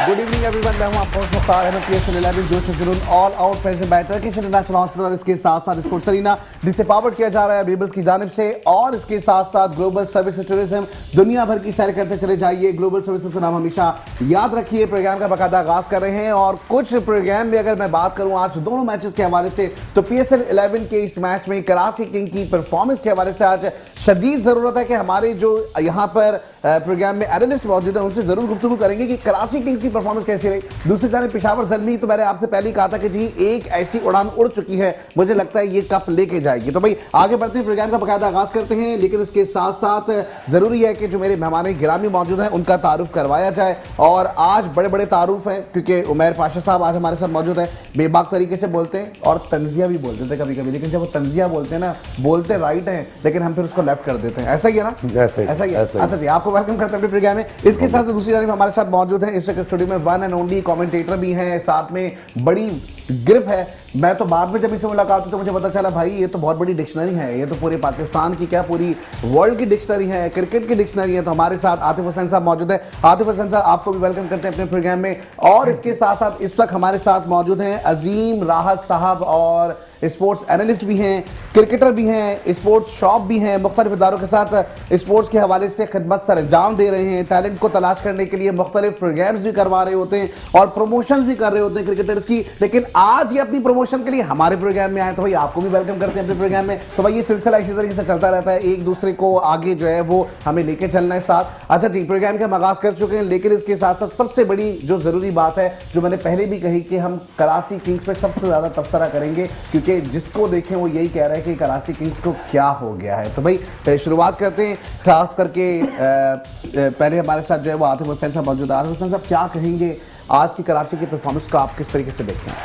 Good evening everyone, मैं हूं आपका होस्ट मुख्तार अहमद। PSL 11 जोश और जुनून all out present by Turkish international hospital और इसके साथ साथ स्पोर्ट्स अरीना, जिसे पावर्ड किया जा रहा है बीबल्स की जानिब से, और इसके साथ साथ ग्लोबल सर्विसेज टूरिज्म। दुनिया भर की सैर करते चले जाइए। ग्लोबल सर्विसेज का नाम हमेशा याद रखिए। प्रोग्राम का बाकायदा आगाज कर रहे हैं और कुछ प्रोग्राम में अगर मैं बात करूं आज दोनों मैचेस के हवाले से, तो PSL 11 के इस मैच में कराची किंग की परफॉर्मेंस के हवाले से आज शदीद जरूरत है कि हमारे जो यहाँ पर प्रोग्राम में एनालिस्ट मौजूद है उनसे जरूर गुफ्तगू करेंगे कि कराची किंग्स की परफॉर्मेंस कैसी रही। दूसरी जाने पेशावर ज़ल्मी, तो मैंने आपसे पहले ही कहा था कि जी एक ऐसी उड़ान उड़ चुकी है, मुझे लगता है ये कप लेके जाएगी। तो भाई आगे बढ़ते हैं, प्रोग्राम का बाकायदा आगाज करते हैं, लेकिन इसके साथ साथ जरूरी है कि जो मेरे मेहमान गिरामी मौजूद हैं उनका तारुफ करवाया जाए। और आज बड़े बड़े तारुफ हैं क्योंकि उमैर पाशा साहब आज हमारे साथ मौजूद है। बेबाक तरीके से बोलते हैं और तंजिया भी बोलते थे कभी कभी, लेकिन जब वो तंजिया बोलते हैं ना, बोलते राइट हैं लेकिन हम फिर उसको लेफ्ट कर देते हैं। ऐसा ही है ना? ऐसा ही है। अच्छा जी, आपको वेलकम करते हैं अपने प्रोग्राम में। इसके साथ दूसरी जानिब हमारे साथ मौजूद है इस स्टूडियो में वन एंड ओनली कमेंटेटर भी हैं, साथ में बड़ी ग्रिप है। मैं तो बाद में जब इससे मुलाकात हुई तो मुझे पता चला भाई ये तो बहुत बड़ी डिक्शनरी है, ये तो पूरे पाकिस्तान की क्या पूरी वर्ल्ड की डिक्शनरी है, क्रिकेट की डिक्शनरी है। तो हमारे साथ आतिफ हुसैन साहब मौजूद है। आतिफ हुसैन साहब, आपको भी वेलकम करते हैं अपने प्रोग्राम में। और इसके साथ साथ इस वक्त हमारे साथ मौजूद हैं अजीम राहत साहब, और स्पोर्ट्स एनालिस्ट भी हैं, क्रिकेटर भी हैं, स्पोर्ट्स शॉप भी हैं, मुख्तलिफ इदारों के साथ स्पोर्ट्स के हवाले से खिदमत सर अंजाम दे रहे हैं। टैलेंट को तलाश करने के लिए मुख्तलिफ प्रोग्राम्स भी करवा रहे होते हैं और प्रमोशन भी कर रहे होते हैं क्रिकेटर्स की। लेकिन आज ये अपनी प्रमोशन के लिए हमारे प्रोग्राम में आए, तो भाई आपको भी वेलकम करते हैं अपने प्रोग्राम में। तो भाई ये सिलसिला इसी तरीके से चलता रहता है, एक दूसरे को आगे जो है वो हमें लेके चलना है साथ। अच्छा जी, प्रोग्राम का हम आगाज कर चुके हैं, लेकिन इसके साथ साथ सबसे बड़ी जो जरूरी बात है, जो मैंने पहले भी कही कि हम कराची किंग्स पे सबसे ज्यादा तबसरा करेंगे, क्योंकि जिसको देखें वो यही कह रहा है कि कराची किंग्स को क्या हो गया है। तो भाई शुरुआत करते हैं, खास करके पहले हमारे साथ जो है वो आतिफ हुसैन साहब मौजूद है। आतिफ हुसैन साहब, क्या कहेंगे आज की कराची की परफॉर्मेंस को आप किस तरीके से देखते हैं?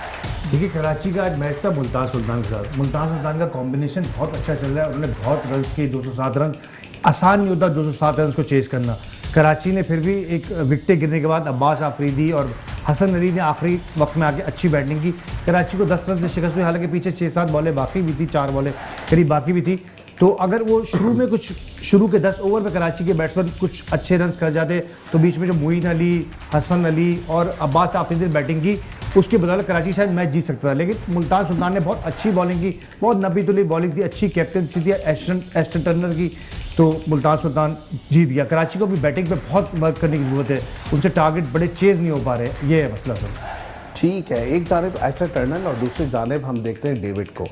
देखिए, कराची का आज मैच था मुल्तान सुल्तान के साथ। मुल्तान सुल्तान का कॉम्बिनेशन बहुत अच्छा चल रहा है। उन्होंने बहुत रन किए, 207 रन। आसान नहीं होता 207 रन को चेस करना। कराची ने फिर भी एक विकेट गिरने के बाद अब्बास आफरीदी और हसन अली ने आखिरी वक्त में आके अच्छी बैटिंग की। कराची को 10 रन से शिकस्त हुई, हालांकि पीछे 6-7 बॉलें बाकी भी थी, 4 बॉलें करीब बाकी भी थी। तो अगर वो शुरू के 10 ओवर में कराची के बैट्समैन कुछ अच्छे रन कर जाते, तो बीच में जो मोइन अली, हसन अली और अब्बास आफरीदी ने बैटिंग की, उसके बदौलत कराची शायद मैच जीत सकता था। लेकिन मुल्तान सुल्तान ने बहुत अच्छी बॉलिंग की, बहुत नबी तुली बॉलिंग थी, अच्छी कैप्टनसी थी एस्टन टर्नर की, तो मुल्तान सुल्तान जीत गया। कराची को भी बैटिंग पे बहुत वर्क करने की जरूरत है, उनसे टारगेट बड़े चेज नहीं हो पा रहे, ये है मसला सब। ठीक है, एक जानिब एस्टन टर्नर और दूसरी जानिब हम देखते हैं डेविड को।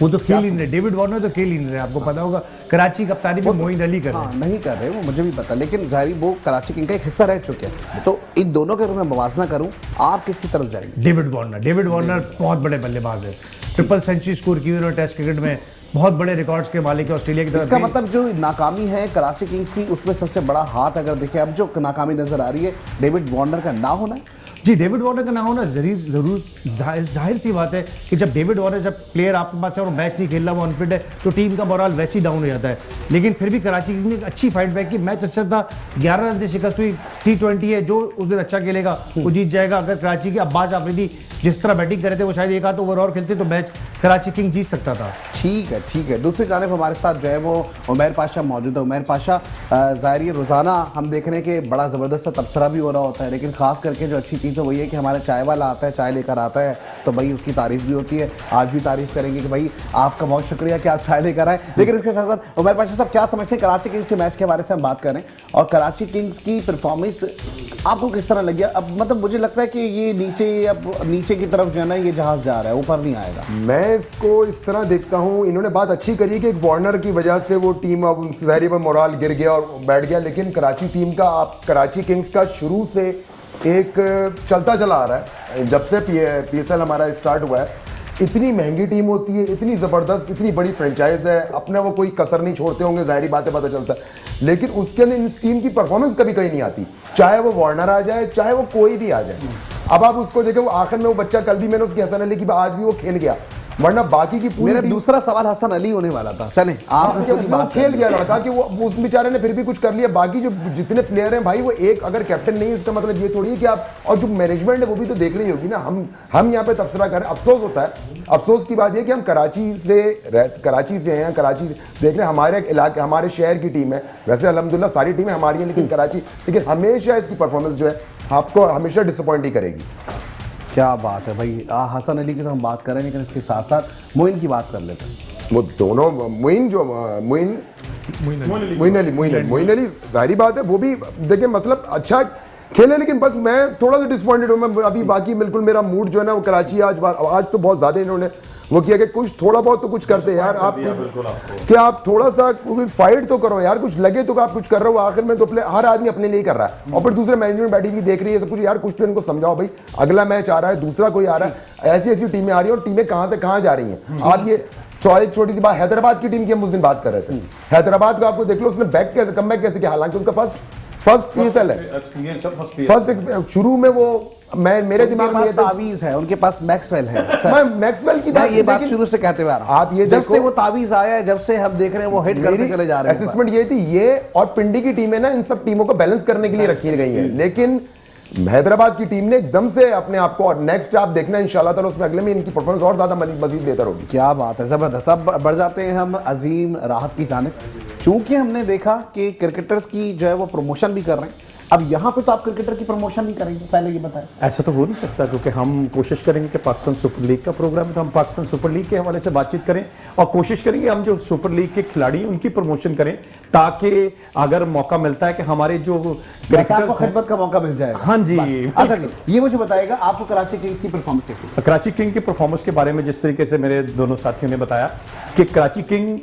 वो तो खेल ही नहीं रहे, डेविड वार्नर तो खेल ही नहीं रहे। आपको पता होगा कराची कप्तानी भी मोइन अली कर रहे हैं। नहीं कर रहे, वो मुझे भी पता, लेकिन जाहिर वो कराची किंग का एक हिस्सा रह चुके हैं। तो इन दोनों का अगर मैं मवाजना करूं, आप किसकी तरफ जाएंगे? डेविड वार्नर बहुत बड़े बल्लेबाज है, ट्रिपल सेंचुरी स्कोर की उन्होंने टेस्ट क्रिकेट में, बहुत बड़े रिकॉर्ड्स के मालिक है ऑस्ट्रेलिया की तरफ। इसका मतलब जो नाकामी है कराची किंग्स की, उसमें सबसे बड़ा हाथ अगर देखें अब जो नाकामी नजर आ रही है, डेविड वार्नर का ना होना है। जी, डेविड वार्नर का ना होना जरूर जाहिर सी बात है कि जब डेविड वार्नर, जब प्लेयर आपके पास है और मैच नहीं खेल रहा, वो अनफिट है, तो टीम का मोरल वैसे ही डाउन हो जाता है। लेकिन फिर भी कराची किंग्स ने एक अच्छी फाइट बैक की, मैच अच्छा था, 11 रन से शिकस्त हुई। T20 है, जो उस दिन अच्छा खेलेगा वो जीत जाएगा। अगर कराची के अब्बास आफरीदी जिस तरह बैटिंग करे थे, वो शायद एक आध ओवर और खेलते तो मैच कराची किंग जीत सकता था। ठीक है। दूसरी जानिब हमारे साथ जो है वो उमैर पाशा मौजूद है। उमैर पाशा, ज़ाहिर रोज़ाना हम देख रहे हैं कि बड़ा ज़बरदस्त तबसरा भी हो रहा होता है, लेकिन खास करके जो अच्छी चीज़ है वही है कि हमारा चाय वाला आता है, चाय लेकर आता है, तो भाई उसकी तारीफ भी होती है। आज भी तारीफ करेंगे कि भाई आपका बहुत शुक्रिया कि आप चाय लेकर आए। लेकिन इसके साथ साथ उमैर पाशा साहब, क्या समझते हैं कराची किंग्स के मैच के बारे से हम बात करें, और कराची किंग्स की परफॉर्मेंस आपको किस तरह लगी? अब मतलब मुझे लगता है कि ये नीचे की तरफ जो है ना, ये जहाज जा रहा है, ऊपर नहीं आएगा। मैं इसको इस तरह देखता हूँ, इन्होंने बात अच्छी करी कि एक वार्नर की वजह से वो टीम अब ज़ाहिर पर मोराल गिर गया और बैठ गया। लेकिन कराची टीम का, आप कराची किंग्स का शुरू से एक चलता चला आ रहा है, जब से PSL हमारा स्टार्ट हुआ है। इतनी महंगी टीम होती है, इतनी ज़बरदस्त, इतनी बड़ी फ्रेंचाइज है, अपना वो कोई कसर नहीं छोड़ते होंगे, ज़ाहिरी बात है, पता चलता है। लेकिन उसके अंदर इस टीम की परफॉर्मेंस कभी कहीं नहीं आती, चाहे वो वार्नर आ जाए, चाहे वो कोई भी आ जाए। अब आप उसको देखें, वो आखिर में वो बच्चा, कल भी मैंने उसकी हसन अली की, आज भी वो खेल गया, वरना बाकी की पूरी मेरा टीम- दूसरा सवाल हसन अली होने वाला था, चलें आप हाँ, वो खेल गया लड़का कि वो उस बेचारे ने फिर भी कुछ कर लिया। बाकी जो जितने प्लेयर हैं भाई, वो एक अगर कैप्टन नहीं है इसका मतलब ये थोड़ी है कि आप, और जो मैनेजमेंट है वो भी तो देख रही होगी ना। हम यहाँ पे तबसरा करें, अफसोस होता है। अफसोस की बात ये कि हम कराची से हैं, कराची देख रहे हैं, हमारे इलाके हमारे शहर की टीम है। वैसे अल्हम्दुलिल्लाह सारी टीमें हमारी हैं, लेकिन कराची, लेकिन हमेशा इसकी परफॉर्मेंस जो है आपको हमेशा डिसअपॉइंट ही करेगी। क्या बात है भाई। हसन अली की तो हम बात करें, लेकिन इसके साथ साथ मोइन की बात कर लेते हैं। वो दोनों मोइन अली जाहिर बात है वो भी देखिए मतलब अच्छा खेले, लेकिन बस मैं थोड़ा सा डिसअपॉइंटेड हूँ। मैं अभी बाकी बिल्कुल मेरा मूड जो है ना वो कराची आज तो बहुत ज़्यादा इन्होंने वो किया कि कुछ थोड़ा बहुत तो कुछ करते यार आप, क्या आप थोड़ा सा फाइट तो करो यार, कुछ लगे तो आप कुछ कर रहे हो। आखिर में तो हर आदमी अपने लिए कर रहा है और फिर दूसरे मैनेजमेंट बैठी हुई देख रही है सब कुछ। यार कुछ तो इनको समझाओ भाई, अगला मैच आ रहा है, दूसरा कोई आ रहा है, ऐसी ऐसी टीमें आ रही है और टीमें कहाँ से कहाँ जा रही हैं। आप ये छोटी सी बात हैदराबाद की टीम की हम उस दिन बात कर रहे थे। हैदराबाद का आपको देख लो, उसने बैक कैसे कम बैक कैसे किया, हालांकि उसका फर्स्ट पीएसएल है, फर्स्ट शुरू में वो मेरे दिमाग में तावीज है, उनके पास मैक्सवेल है सर। मैं मैक्सवेल की ये बात शुरू से कहते हुए आ रहा हूं। आप ये जब देखो, से वो तावीज आया है, जब से हम देख रहे हैं वो हिट करते चले जा रहे हैं। असेसमेंट ये थी, ये और पिंडी की टीमें ना इन सब टीमों को बैलेंस करने के लिए रखी गई हैं, लेकिन हैदराबाद की टीम ने एकदम से अपने आप को, और नेक्स्ट आप देखना इंशाल्लाह ताला उसमें अगले में इनकी परफॉर्मेंस और ज्यादा मजीद बेहतर होगी। क्या बात है, जबरदस्त। अब बढ़ जाते हैं हम अजीम राहत की जानिब। चूंकि हमने देखा कि क्रिकेटर्स की जो है वो प्रमोशन भी कर रहे हैं, अब यहाँ पे तो आप क्रिकेटर की प्रमोशन नहीं करेंगे, पहले ये बताएं। ऐसा तो हो नहीं सकता, क्योंकि हम कोशिश करेंगे कि पाकिस्तान सुपर लीग का प्रोग्राम है तो हम पाकिस्तान सुपर लीग के हवाले से बातचीत करें और कोशिश करेंगे हम जो सुपर लीग के खिलाड़ी हैं उनकी प्रमोशन करें, ताकि अगर मौका मिलता है कि हमारे जो आपको क्रिकेटर्स खिदमत का मौका मिल जाएगा। हाँ जी। अच्छा जी, ये मुझे बताएगा आपको कराची किंग्स की परफॉर्मेंस कैसी लगी? कराची किंग की परफॉर्मेंस के बारे में जिस तरीके से मेरे दोनों साथियों ने बताया कि कराची किंग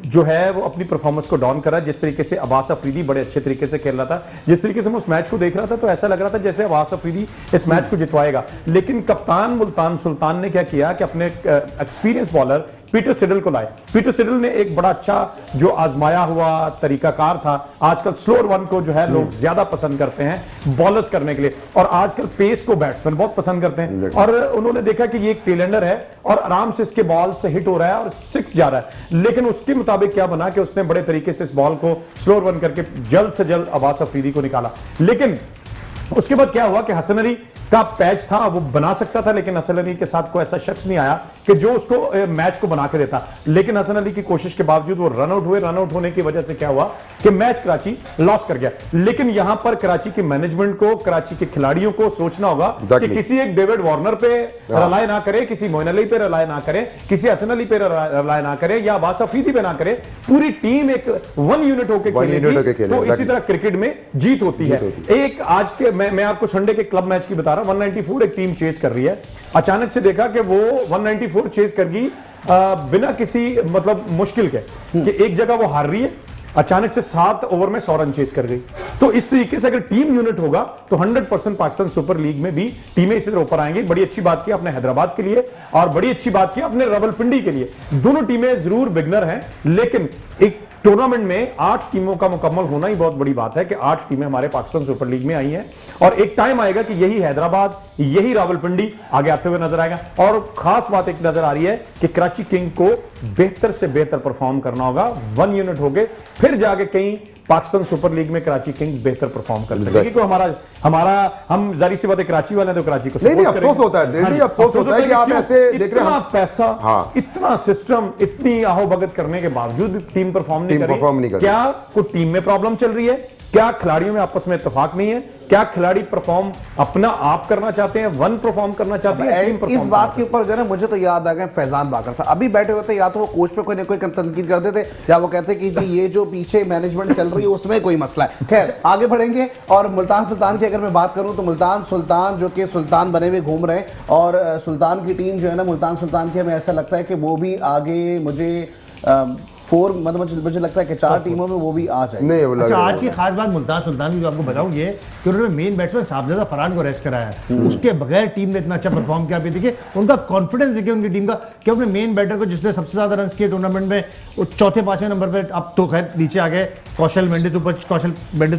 जो है वो अपनी परफॉर्मेंस को डाउन कर रहा है। जिस तरीके से अब्बास अफरीदी बड़े अच्छे तरीके से खेल रहा था, जिस तरीके से मैं उस मैच को देख रहा था तो ऐसा लग रहा था जैसे अब्बास अफरीदी इस मैच को जितवाएगा, लेकिन कप्तान मुल्तान सुल्तान ने क्या किया कि अपने एक्सपीरियंस बॉलर पीटर सिडल को लाए। पीटर सिडल ने एक बड़ा अच्छा जो आजमाया हुआ तरीकाकार था, आजकल स्लोअर वन को जो है लोग ज्यादा पसंद करते हैं बॉलर्स करने के लिए, और आजकल पेस को बैट्समैन बहुत पसंद करते हैं, और उन्होंने देखा कि ये एक टेलेंडर है और आराम से इसके बॉल से हिट हो रहा है और 6 जा रहा है, लेकिन उसके मुताबिक क्या बना कि उसने बड़े तरीके से इस बॉल को स्लोअर वन करके जल्द से जल्द अब्बास अफरीदी को निकाला। लेकिन उसके बाद क्या हुआ कि हसन अली का पैच था, वो बना सकता था, लेकिन हसन अली के साथ कोई ऐसा शख्स नहीं आया कि जो उसको मैच को बना के देता। लेकिन हसन अली की कोशिश के बावजूद वो रन आउट हुए। रन आउट होने की वजह से क्या हुआ कि मैच कराची लॉस कर गया। लेकिन यहां पर कराची के मैनेजमेंट को, कराची के खिलाड़ियों को सोचना होगा कि किसी एक डेविड वार्नर पे रिलाय ना करे, किसी मोइन अली पे रिलाय ना करे, किसी हसन अली पे रिलाय ना करे, या अब्बास अफरीदी पे ना करे। पूरी टीम एक वन यूनिट होकर खेलेगी तो इसी तरह क्रिकेट में जीत होती है। एक आज के मैं आपको संडे के क्लब मैच की बता रहा हूं, 194 एक टीम चेस कर रही है, अचानक से देखा कि वो 194 चेस कर गई बिना किसी मतलब मुश्किल के, कि एक जगह वो हार रही है, अचानक से 7 ओवर में 100 रन चेज कर गई। तो इस तरीके से अगर टीम यूनिट होगा तो 100% पाकिस्तान सुपर लीग में भी टीमें इसी तरह ऊपर आएंगी। बड़ी अच्छी बात की आपने हैदराबाद के लिए और बड़ी अच्छी बात की आपने रावलपिंडी के लिए। दोनों टीमें जरूर बिगनर हैं, लेकिन एक टूर्नामेंट में 8 टीमों का मुकम्मल होना ही बहुत बड़ी बात है कि 8 टीमें हमारे पाकिस्तान सुपर लीग में आई हैं, और एक टाइम आएगा कि यही हैदराबाद, यही रावलपिंडी आगे आते हुए नजर आएगा। और खास बात एक नजर आ रही है कि कराची किंग को बेहतर से बेहतर परफॉर्म करना होगा, वन यूनिट हो गए, फिर जाके कहीं पाकिस्तान सुपर लीग में कराची किंग्स बेहतर परफॉर्म कर सकेगी। तो हमारा हम जारी सी बात है, कराची वाले तो कराची को नहीं अफसोस होता है, अफसोस होता है कि आप ऐसे देख रहे हैं, इतना पैसा, इतना सिस्टम, इतनी ahoभगत करने के बावजूद भी टीम परफॉर्म नहीं कर रही। क्या कोई टीम में प्रॉब्लम चल रही है? क्या खिलाड़ियों में आपस में इत्तेफाक नहीं है? क्या खिलाड़ी परफॉर्म अपना आप करना चाहते हैं, वन परफॉर्म करना चाहते हैं? इस बात के ऊपर जो है ना, मुझे तो याद आ गया फैजान बाकर साहब अभी बैठे होते, या तो वो कोच पे कोई ना कोई तनकीद करते थे, या वो कहते कि जी ये जो पीछे मैनेजमेंट चल रही है उसमें कोई मसला है। खैर आगे बढ़ेंगे। और मुल्तान सुल्तान की अगर मैं बात करूं तो मुल्तान सुल्तान जो कि सुल्तान बने हुए घूम रहे हैं, और सुल्तान की टीम जो है ना, मुल्तान सुल्तान की, हमें ऐसा लगता है कि वो भी आगे मुझे लगता है कि 4 टीमों में वो भी आ जाएंगे। अच्छा, आज की खास बात मुल्तान सुल्तान की जो आपको बताऊं ये कि उन्होंने मेन बैट्समैन साहबजादा फरहान को रेस्ट कराया है। उसके बगैर टीम ने इतना अच्छा परफॉर्म किया। देखिए उनका कॉन्फिडेंस देखिए उनकी टीम का, कि अपने मेन बैटर को जिसने सबसे ज्यादा रन किए टूर्नामेंट में, वो 4-5वें नंबर पर, अब तो खैर नीचे आ गए, कौशल मेंडिस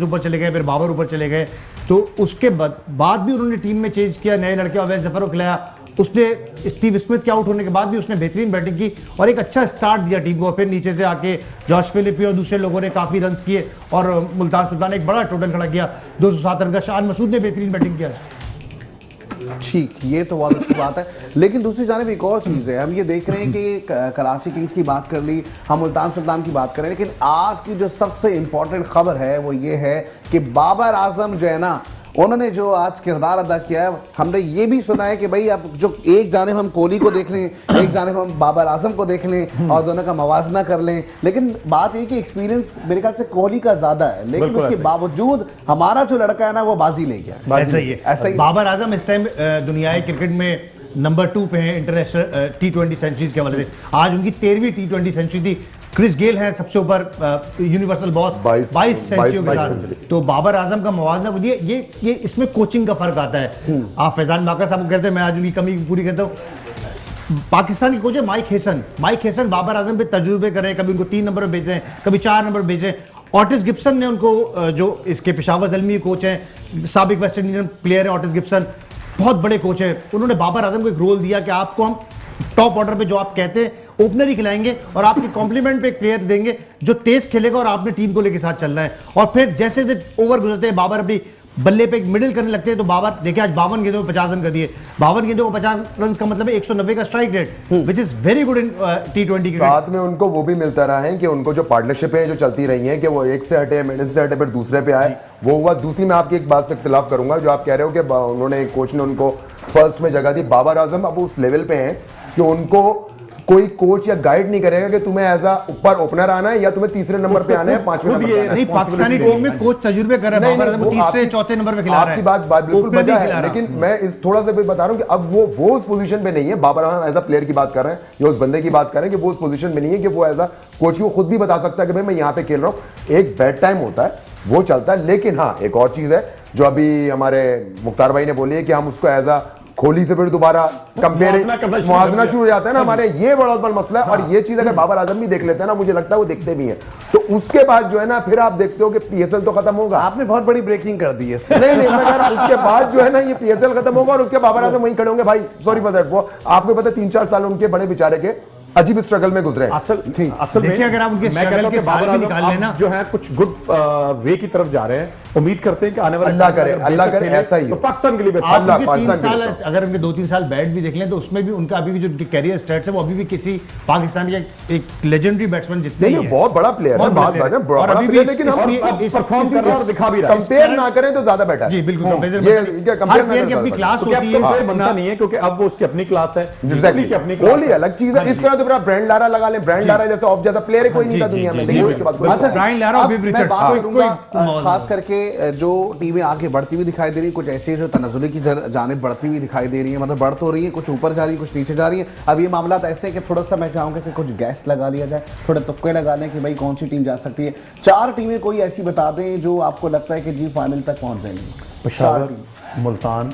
ऊपर चले गए, फिर बाबर ऊपर चले गए। तो उसके बाद भी उन्होंने टीम में चेंज किया, नए लड़के अवैस जफर को खिलाया, उसने स्टीव स्मिथ के आउट होने के बाद भी उसने बेहतरीन बैटिंग की और एक अच्छा स्टार्ट दिया टीम को। फिर नीचे से आके जॉश फिलिप और दूसरे लोगों ने काफ़ी रन्स किए और मुल्तान सुल्तान ने एक बड़ा टोटल खड़ा किया 207 रन का। शान मसूद ने बेहतरीन बैटिंग किया। ठीक, ये तो बहुत अच्छी बात है। लेकिन दूसरी जानिब एक और चीज़ है, हम ये देख रहे हैं कि कराची किंग्स की बात कर ली, हम मुल्तान सुल्तान की बात करें, लेकिन आज की जो सबसे इंपॉर्टेंट खबर है वो ये है कि बाबर आजम जो है ना, उन्होंने जो आज किरदार अदा किया है। हमने ये भी सुना है कि भाई अब जो एक जानिब हम कोहली को देख लें, एक जानिब हम बाबर आजम को देख लें और दोनों का मवाजना कर लें, लेकिन बात ये कि एक्सपीरियंस मेरे ख्याल से कोहली का ज्यादा है, लेकिन उसके बावजूद हमारा जो लड़का है ना वो बाजी ले गया। ऐसा ही है। बाबर आजम इस टाइम दुनियाई क्रिकेट में नंबर 2 पे हैं इंटरनेशनल T20 सेंचुरीज के हवाले से। आज उनकी 13वीं T20 सेंचुरी थी। क्रिस गेल है सबसे ऊपर यूनिवर्सल बॉस 22 सेंचुरियों के साथ। तो बाबर आजम का मवाजना ये इसमें कोचिंग का फर्क आता है। आप फैजान बाकर साहब को कहते हैं, मैं आज उनकी कमी पूरी करता हूँ। पाकिस्तान की कोच है माइक हेसन बाबर आजम पे तजुर्बे कर रहे हैं, कभी उनको 3 नंबर पर भेज रहे हैं, कभी 4 नंबर पर भेज रहे हैं। ऑटिस गिब्सन ने उनको, जो इसके पेशावर ज़ल्मी कोच हैं, साबिक वेस्ट इंडीजन प्लेयर हैं ऑटिस गिब्सन, बहुत बड़े कोच है। उन्होंने बाबर आजम को एक रोल दिया कि आपको हम टॉप ऑर्डर पे जो आप कहते हैं ओपनर ही खिलाएंगे और आपके कॉम्प्लीमेंट पे एक प्लेयर देंगे जो तेज खेलेगा और आपने टीम को लेके साथ चलना है। और फिर जैसे जैसे ओवर गुजरते हैं, बाबर अपनी बल्ले पे एक मिडिल करने लगते हैं, तो बाबर देखिए आज 52 गेंदों में 50 रन कर दिए। 52 गेंदों को 50 रन का मतलब है 190 का strike rate, which is very good in T20 cricket. साथ में उनको वो भी मिलता रहा है कि उनको जो पार्टनरशिप है जो चलती रही है कि वो एक से हटे, मिडिल से हटे, फिर दूसरे पे आए, वो हुआ। दूसरी मैं आपकी एक बात से इख्तिलाफ करूंगा, जो आप कह रहे हो कि उन्होंने कोच ने उनको फर्स्ट में जगह दी। बाबर आजम अब उस लेवल पे हैं कि उनको कोई कोच या गाइड नहीं करेगा कि तुम्हें एज ऊपर ओपनर आना है या तुम्हें तीसरे नंबर पे आना है, 5वें नंबर पे आना है। नहीं, पाकिस्तानी टीम में कोच तजुर्बे कर रहा है, बाबर आजम को तीसरे चौथे नंबर पे खिला रहा है। आपकी बात बिल्कुल बजा है, लेकिन मैं इस थोड़ा सा भी बता रहा हूं कि अब वो उस पोजीशन पे नहीं है। Babar Azam as a player की बात कर रहे हैं या उस बंदे की बात कर रहे हैं कि वो उस पोजीशन में नहीं है कि वो एज अ कोच को खुद भी बता सकता है कि भाई मैं यहाँ पे खेल रहा हूँ। एक बैड टाइम होता है, वो चलता है। लेकिन हाँ, एक और चीज है जो अभी हमारे मुख्तार भाई ने बोली है कि हम उसको एज अ कोहली से फिर दोबारा मुआवजना शुरू हो जाता है ना, हमारे ये बड़ा बड़ा मसला है। और ये चीज अगर बाबर आजम भी देख लेते हैं ना, मुझे लगता है वो देखते भी हैं, तो उसके बाद जो है ना फिर आप देखते हो कि PSL तो खत्म होगा। आपने बहुत बड़ी ब्रेकिंग कर दी है नहीं मैं कह रहा हूं उसके बाद जो है ना ये PSL खत्म होगा और उसके बाबर आजम वहीं खड़े होंगे। भाई सॉरी फॉर दैट, वो आपको पता है 3-4 साल उनके बड़े बेचारे के अजीब स्ट्रगल में गुजरे। असल देखिए, अगर आप उनके स्ट्रगल के साल भी निकाल लेना, जो है कुछ गुड वे की तरफ जा रहे हैं। उम्मीद करते हैं कि आने वाले अल्लाह करे ऐसा ही तो पाकिस्तान के लिए आप उनके 3 साल, अगर उनके 2-3 साल बैट भी देख लें तो उसमें भी उनका अभी भी जो कैरियर स्टैट्स है वो अभी भी किसी पाकिस्तान के एक लेजेंडरी बैट्समैन जितने ही है। बहुत बड़ा प्लेयर है, बहुत बड़ा और अभी भी लेकिन परफॉर्म कर रहा है और दिखा भी रहा है। कंपेयर ना करें तो ज्यादा बेटर। जी बिल्कुल, हर प्लेयर की अपनी क्लास होती है, बनता नहीं है क्योंकि अब वो उसकी अपनी क्लास है, अपनी कोहली अलग चीज है। इस तरह तो फिर ब्रांड लारा लगा लें, ब्रांड लारा जैसा ऑफ जैसा प्लेयर कोई नहीं था दुनिया में। अच्छा, ब्रायन लारा और विव रिचर्ड्स, खास करके जो टीमें आगे बढ़ती हुई दिखाई दे रही है, कुछ ऐसी जो तनाजुली की जानिब बढ़ती हुई दिखाई दे रही है, मतलब बढ़ तो रही है, कुछ ऊपर जा रही है, कुछ नीचे जा रही है। अब ये मामला ऐसे कि थोड़ा सा मैं चाहूंगा कि कुछ गैस लगा लिया जाए, थोड़े तुक्के लगा लें कि भाई कौन सी टीम जा सकती है। 4 टीमें कोई ऐसी बता दें जो आपको लगता है कि जी फाइनल तक पहुंच जाएंगी। पेशावर, मुल्तान,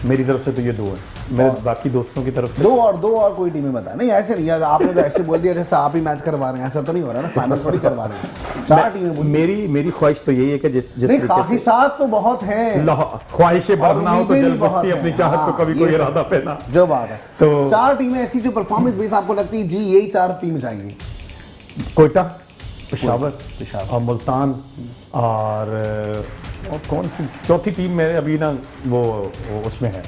मेरी तरफ से तो ये 2 है, मेरे बाकी दोस्तों की तरफ से 2 और कोई टीमें बताएं। नहीं ऐसे नहीं, आपने तो ऐसे बोल दिया जैसे आप ही मैच करवा रहे हैं, ऐसा तो नहीं हो रहा ना, फाइनल थोड़ी करवा रहे हैं। 4 टीमें मेरी ख्वाहिश तो यही है कि जिस ख्वाहिशात तो बहुत हैं, ख्वाहिशें बढ़ना हो तो जल्दबस्ती अपनी चाहत को कभी कोई इरादा पे ना, जो बात है। तो 4 टीमें ऐसी जो परफॉर्मेंस बेस आपको लगती है जी यही 4 टीम जाएंगी। कोयटा, पेशावर और मुल्तान और कौन सी चौथी टीम में अभी ना वो उसमें है,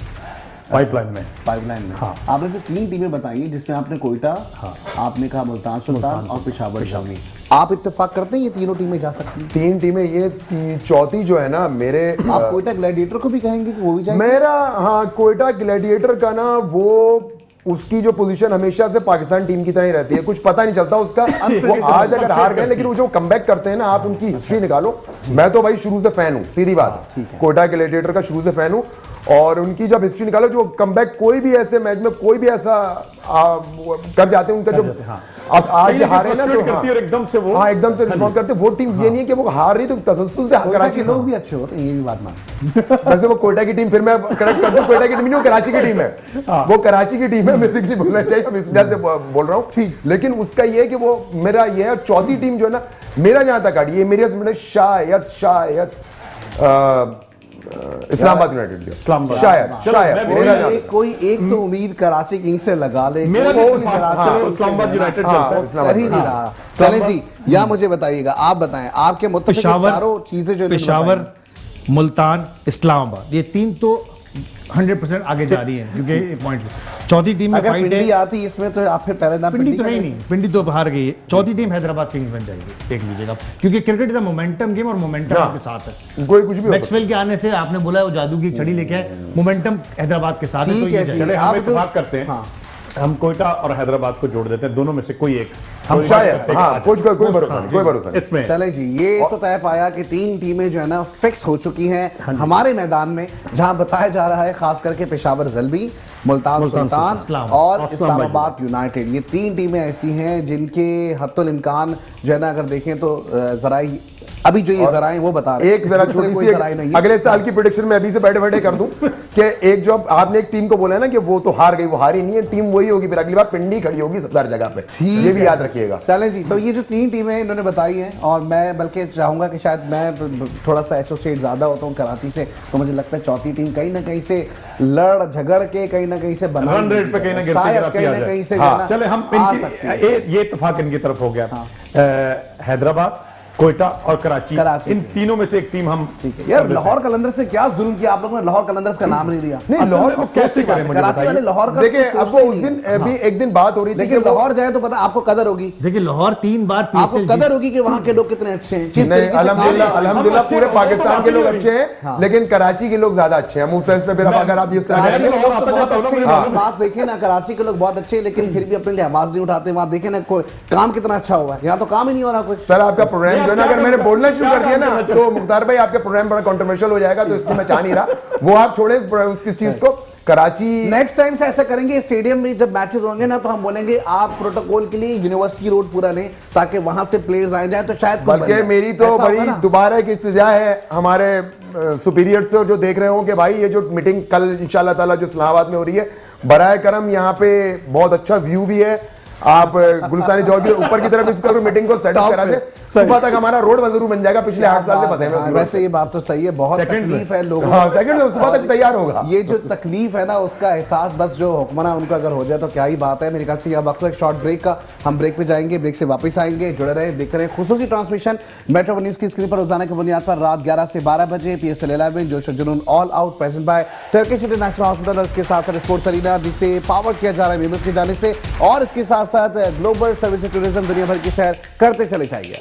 पाइपलाइन में। हाँ, आपने जो 3 टीमें बताई हैं जिसमें आपने कोयटा, हाँ, आपने कहा मुल्तान सुल्तान और पेशावर शामी, आप इत्तेफाक करते हैं ये तीनों टीमें जा सकती हैं? 3 टीमें, ये चौथी जो है ना मेरे, आप कोयटा ग्लैडिएटर को भी कहेंगे कि वो भी जाएंगे? मेरा हाँ, कोयटा ग्लैडिएटर का ना वो उसकी जो पोजीशन हमेशा से पाकिस्तान टीम की तरह ही रहती है, कुछ पता नहीं चलता उसका। वो आज अगर हार गए, लेकिन वो जो कमबैक करते हैं ना, आप उनकी हिस्ट्री निकालो। मैं तो भाई शुरू से फैन हूँ, सीधी बात, कोयटा ग्लैडिएटर का शुरू से फैन हूँ। और उनकी जब हिस्ट्री निकालो, जो कमबैक कोई भी ऐसे मैच में कोई भी ऐसा कर जाते हैं, उनका जो अब आज हारे ना तो एकदम से वो एकदम से रिस्पॉन्ड करते। वो टीम ये नहीं है कि वो हार रही तो तसल्सल से, कराची के लोग भी अच्छे होते हैं, ये भी बात मान। वैसे वो कोयटा की टीम, फिर मैं करेक्ट कर दूं, कोयटा की टीम नहीं, वो कराची की टीम है, वो कराची की टीम है, बेसिकली बोलना चाहिए, अब इस वजह से बोल रहा हूँ। लेकिन उसका ये है कि वो मेरा ये है। चौथी टीम जो है ना, मेरा जहां तक आड़ी, ये मेरी शायद इस्लामाबाद यूनाइटेड इस्लामाबाद। शायद चलो, शायद मैं मेरा ख्याल है। कोई एक तो उम्मीद कराची किंग्स से लगा ले, मेरा कोई भी उम्मीद कराची हाँ, किंग्स से इस्लामाबाद लेना। यूनाइटेड हाँ, चलता है। कर ही नहीं रहा। चले जी, या मुझे बताइएगा, आप बताएं आपके मुताबिक पेशावर चारों चीजें जो इन्होंने पेशावर बताई। मुल्तान इस्लामाबाद, ये तीन तो 100% आगे जा रही है, क्योंकि एक पॉइंट चौथी टीम में अगर फाइट पिंडी है। आती इसमें तो आप फिर पहले ना पिंडी तो है ही नहीं, पिंडी तो हार गई है। चौथी टीम हैदराबाद किंग्स बन जाएगी, देख लीजिएगा, क्योंकि cricket is a momentum game और मोमेंटम हाँ। आपके साथ है। कोई कुछ भी हो मैक्सवेल के आने से आपने बोला वो जादू की छड़ी लेके आए, मोमेंटम हैदराबाद के साथ है, तो ठीक ये है, जाएगा। चले आप हम जो- इत्तेफाक करते हैं, हाँ। हम कोयटा और हैदराबाद को जोड़ देते हैं, दोनों में से कोई एक हम सकता है। शायद हाँ, कोई कोई भरोसा नहीं, कोई भरोसा नहीं। इसमें चले जी, ये तो तय पाया कि तीन टीमें जो है ना फिक्स हो चुकी हैं हमारे मैदान में, जहां बताया जा रहा है खास करके पेशावर जल्बी, मुल्तान सुल्तान इस्लाम और इस्लामाबाद इस्लामाबाद यूनाइटेड, ये तीन टीमें ऐसी हैं जिनके हत्तुल इम्कान जो है ना अगर देखें तो जराई अभी जो ये जराए वो बता रहे हैं। एक जरा दूसरे छोटी कोई सी जराए नहीं है। अगले साल की प्रेडिक्शन मैं अभी से बैठे बैठे कर दूं कि एक जो आपने एक टीम को बोला है ना कि वो तो हार गई, वो हारी नहीं है, टीम वही होगी, फिर अगली बार पिंडी खड़ी होगी सबसे हर जगह पे, ये भी याद रखिएगा। चलें जी, तो ये जो तीन टीमें इन्होंने बताई हैं, और मैं बल्कि चाहूंगा कि शायद मैं थोड़ा सा एसोसिएट ज्यादा होता हूँ कराची से, तो मुझे लगता है चौथी टीम कहीं ना कहीं से लड़ झगड़ के कहीं ना कहीं से बना रन रेट पे कहीं ना गिरते शायद गिराती कहीं आ ना जाए। कहीं से हाँ, जो है ना चले हम आ इनकी सकती है। ये इत्तेफाक इनकी तरफ हो गया। हैदराबाद, कोयटा और कराची, कराची इन तीनों में से एक टीम हम ठीक है यार, लाहौर कलंदर से क्या जुल्म किया आप लोगों ने, लाहौर कलंदर्स का नाम नहीं लिया। नहीं, असल लाहौर में वो को कैसे करें मुझे कराची वाले बताइए। लाहौर का देखिए कुछ अब सोचते वो ही उस नहीं है। दिन भी एक दिन बात हो रही थी लेकिन कि वो- लाहौर जाए तो पता आपको कदर होगी, देखिए लाहौर 3 बार आपको PSL कदर होगी कि वहां के लोग कितने अच्छे हैं, किस नहीं, तरीके से अल्हम्दुलिल्लाह काम अल्हम्दुलिल्लाह हम अच्छे पूरे हैं, पाकिस्तान के लोग हम अच्छे हैं, लेकिन कराची के लोग ज्यादा अच्छे हैं मुंह सेंस पे, फिर अब अगर आप इस तरह कराची से के लोग तो बहुत अच्छे हैं, हाँ। आप बात देखें ना, कराची के लोग बहुत अच्छे हैं, लेकिन फिर भी अपने लिए आवाज नहीं उठाते। वहां देखें ना कोई काम कितना अच्छा हुआ है, यहाँ तो काम ही नहीं हो रहा कुछ। सर आपका प्रोग्राम जो है ना, क्या अगर मैंने काम- बोलना शुरू क्या कर दिया ना काम करना तो मुख्तार भाई आपका प्रोग्राम बड़ा कंट्रोवर्शियल हो जाएगा, तो इसलिए मैं चाह नहीं रहा, वो आप छोड़े उसकी चीज को। कराची नेक्स्ट टाइम से ऐसा करेंगे, स्टेडियम में जब मैचेस होंगे ना, तो हम बोलेंगे आप प्रोटोकॉल के लिए यूनिवर्सिटी रोड पूरा लें, ताकि वहां से प्लेयर्स आए जाए, तो शायद कुछ बन बल्कि जाए। मेरी तो ऐसा बड़ी होगा ना? दोबारा एक इल्तिजा है हमारे सुपीरियर से, जो देख रहे हो कि भाई ये जो मीटिंग कल इंशाल्लाह ताला जो इस्लामाबाद में हो रही है, बराए करम यहाँ पे बहुत अच्छा व्यू भी है, आप गुलस्तानी चौक के ऊपर की तरफ इसको मीटिंग को सेटअप करा दे, सुबह तक हमारा रोड जरूर बन जाएगा, पिछले 8 साल से फंसे हाँ, हैं वैसे ये बात तो सही है, बहुत Second तकलीफ है लोगों हाँ, को। second में सुबह तक तैयार होगा। ये जो तकलीफ है ना, उसका एहसास बस जो हुक्मरान उनका अगर हो जाए तो क्या ही बात है। मेरे ख्याल से यह वक्त है एक शॉर्ट ब्रेक का, हम ब्रेक पे जाएंगे, ब्रेक से वापस आएंगे, जुड़े रहे, देखते रहे खुसूसी ट्रांसमिशन मेट्रो न्यूज की स्क्रीन पर रोजाना की बुनियाद पर रात 11 से 12 बजे PSL 11 जोश और जुनून all out present by Turkish international hospital और इसके साथ साथ स्पोर्ट्स अरीना, जिसे पावर किया जा रहा है मीमल्स की जानिब से, और इसके साथ साथ ग्लोबल सर्विस टूरिज्म, दुनिया भर की सैर करते चले जाइए।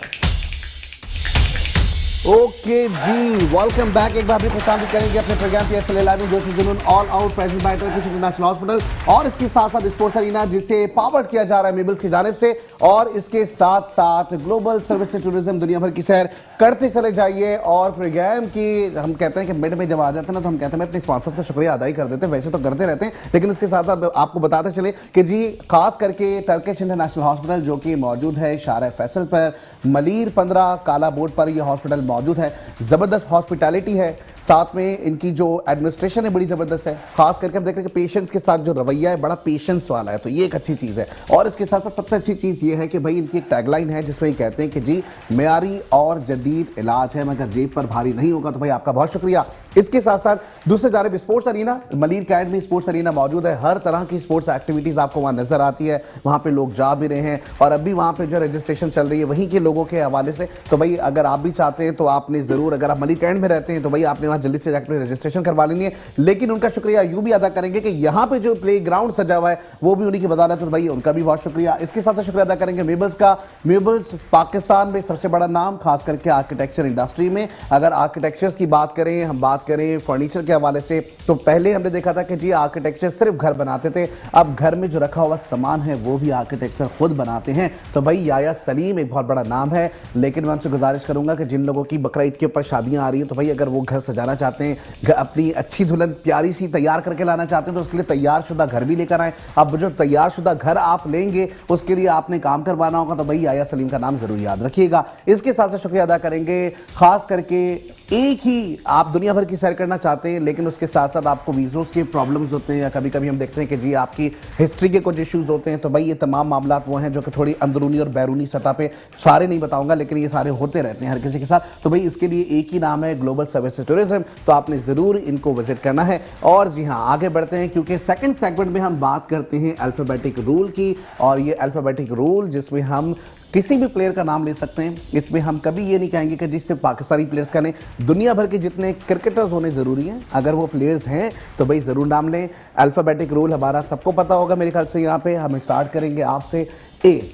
ओके जी, वेलकम बैक। एक बार भी खुशामदीद करेंगे अपने प्रोग्राम PSL 11 जोश और जुनून all out present by Turkish international hospital और इसके साथ साथ स्पोर्ट्स अरीना, जिसे पावर किया जा रहा है मीबल्स की जानिब से, और इसके साथ साथ ग्लोबल सर्विस टूरिज्म, दुनिया भर की सैर करते चले जाइए। और प्रोग्राम की हम कहते हैं कि मिड में जब आ जाते हैं ना, तो हम कहते हैं अपने स्पॉन्सर्स का शुक्रिया अदा ही कर देते हैं, वैसे तो करते रहते हैं, लेकिन इसके साथ साथ आपको बताते चले कि जी खास करके टर्किश इंटरनेशनल हॉस्पिटल जो कि मौजूद है शारा फैसल पर, मलीर 15 काला बोर्ड पर यह हॉस्पिटल मौजूद है। जबरदस्त हॉस्पिटैलिटी है, साथ में इनकी जो एडमिनिस्ट्रेशन है बड़ी जबरदस्त है, खास करके हम देख रहे हैं कि पेशेंट्स के साथ जो रवैया है बड़ा पेशेंस वाला है, तो ये एक अच्छी चीज़ है। और इसके साथ साथ सबसे अच्छी चीज़ ये है कि भाई इनकी एक टैगलाइन है जिसमें ये कहते हैं कि जी मेयारी और जदीद इलाज है, मगर जेब पर भारी नहीं होगा, तो भाई आपका बहुत शुक्रिया। इसके साथ साथ दूसरे जानिब स्पोर्ट्स अरीना, मलीर कैड में स्पोर्ट्स अरीना मौजूद है, हर तरह की स्पोर्ट्स एक्टिविटीज़ आपको वहाँ नजर आती है, वहाँ पे लोग जा भी रहे हैं, और अभी वहाँ पे जो रजिस्ट्रेशन चल रही है वहीं के लोगों के हवाले से, तो भाई अगर आप भी चाहते हैं तो आपने ज़रूर, अगर आप मलीर कैड में रहते हैं तो भाई आपने वहाँ जल्दी से जाकर रजिस्ट्रेशन करवा लेनी है। लेकिन उनका शुक्रिया यूं भी अदा करेंगे कि यहाँ पे जो प्ले ग्राउंड सजा हुआ है वो भी उन्हीं की बदौलत है, तो भाई उनका भी बहुत शुक्रिया। इसके साथ साथ शुक्रिया अदा करेंगे मेबल्स का। मेबल्स पाकिस्तान में सबसे बड़ा नाम, खास करके आर्किटेक्चर इंडस्ट्री में। अगर आर्किटेक्चर्स की बात करें, हम बात करें फर्नीचर के हवाले से, तो पहले हमने देखा था कि जी आर्किटेक्चर सिर्फ घर बनाते थे, अब घर में जो रखा हुआ सामान है वो भी आर्किटेक्चर खुद बनाते हैं। तो भाई याया सलीम एक बहुत बड़ा नाम है, लेकिन मैं उनसे गुजारिश करूंगा कि जिन लोगों की बकरा ईद के ऊपर शादियां आ रही हैं, तो भाई अगर वो घर सजाना चाहते हैं, अपनी अच्छी दुल्हन प्यारी सी तैयार करके लाना चाहते हैं, तो उसके लिए तैयार शुदा घर भी लेकर आए। अब जो तैयार शुदा घर आप लेंगे उसके लिए आपने काम करवाना होगा, तो भाई याया सलीम का नाम जरूर याद रखिएगा। इसके साथ साथ शुक्रिया अदा करेंगे खास करके एक ही आप दुनिया भर की सैर करना चाहते हैं, लेकिन उसके साथ साथ आपको वीज़ों के प्रॉब्लम्स होते हैं, या कभी कभी हम देखते हैं कि जी आपकी हिस्ट्री के कुछ इश्यूज होते हैं। तो भाई ये तमाम मामला वो हैं जो कि थोड़ी अंदरूनी और बैरूनी सतह पे, सारे नहीं बताऊंगा लेकिन ये सारे होते रहते हैं हर किसी के साथ। तो भाई इसके लिए एक ही नाम है, ग्लोबल सर्विसेज टूरिज्म। तो आपने ज़रूर इनको विजिट करना है। और जी हाँ, आगे बढ़ते हैं क्योंकि सेकंड सेगमेंट में हम बात करते हैं अल्फ़ाबेटिक रूल की। और ये अल्फ़ाबेटिक रूल जिसमें हम किसी भी प्लेयर का नाम ले सकते हैं। इसमें हम कभी ये नहीं कहेंगे कि जिससे पाकिस्तानी प्लेयर्स का नहीं, दुनिया भर के जितने क्रिकेटर्स होने ज़रूरी हैं, अगर वो प्लेयर्स हैं तो भाई ज़रूर नाम लें। अल्फ़ाबेटिक रूल हमारा सबको पता होगा मेरे ख्याल से। यहाँ पे हम स्टार्ट करेंगे आपसे ए।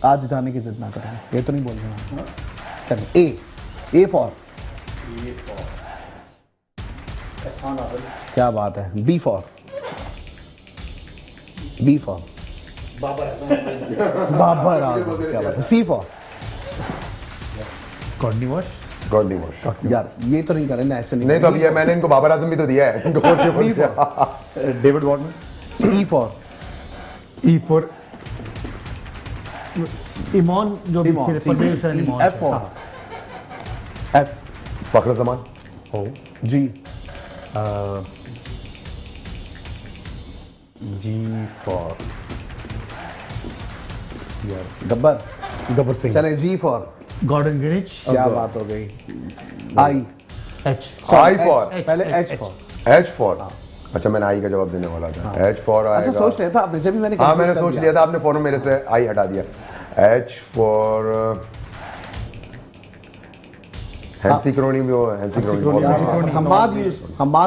आज जाने की जिद ना करें, ये तो नहीं बोल रहे हैं। चलिए ए फॉर क्या बात है। बी फॉर बाबर आजम, क्या बात है। सी फॉर कॉर्नी वॉश यार ये तो नहीं करें ना, ऐसे नहीं तो अब ये मैंने इनको बाबर आजम भी तो दिया है। David Warner. E for Emon जो भी खेले, Parvez Hossain Emon. F for F Fakhar Zaman. G G for Gabbar Singh. चले जी फॉर गॉर्डन ग्रीनिच। क्या बात हो गई। आई एच आई फॉर पहले एच फॉर एच फॉर। अच्छा मैंने आई का जवाब देने वाला था। एच फॉर अच्छा आएगा। सोच लिया था आपने, जब भी मैंने हाँ confuse मैंने कर सोच दिया। लिया था, आपने फौरन मेरे से आई हटा दिया। एच फॉर हैंसी क्रोनी भी हो। हैंसी क्रोनी हमाद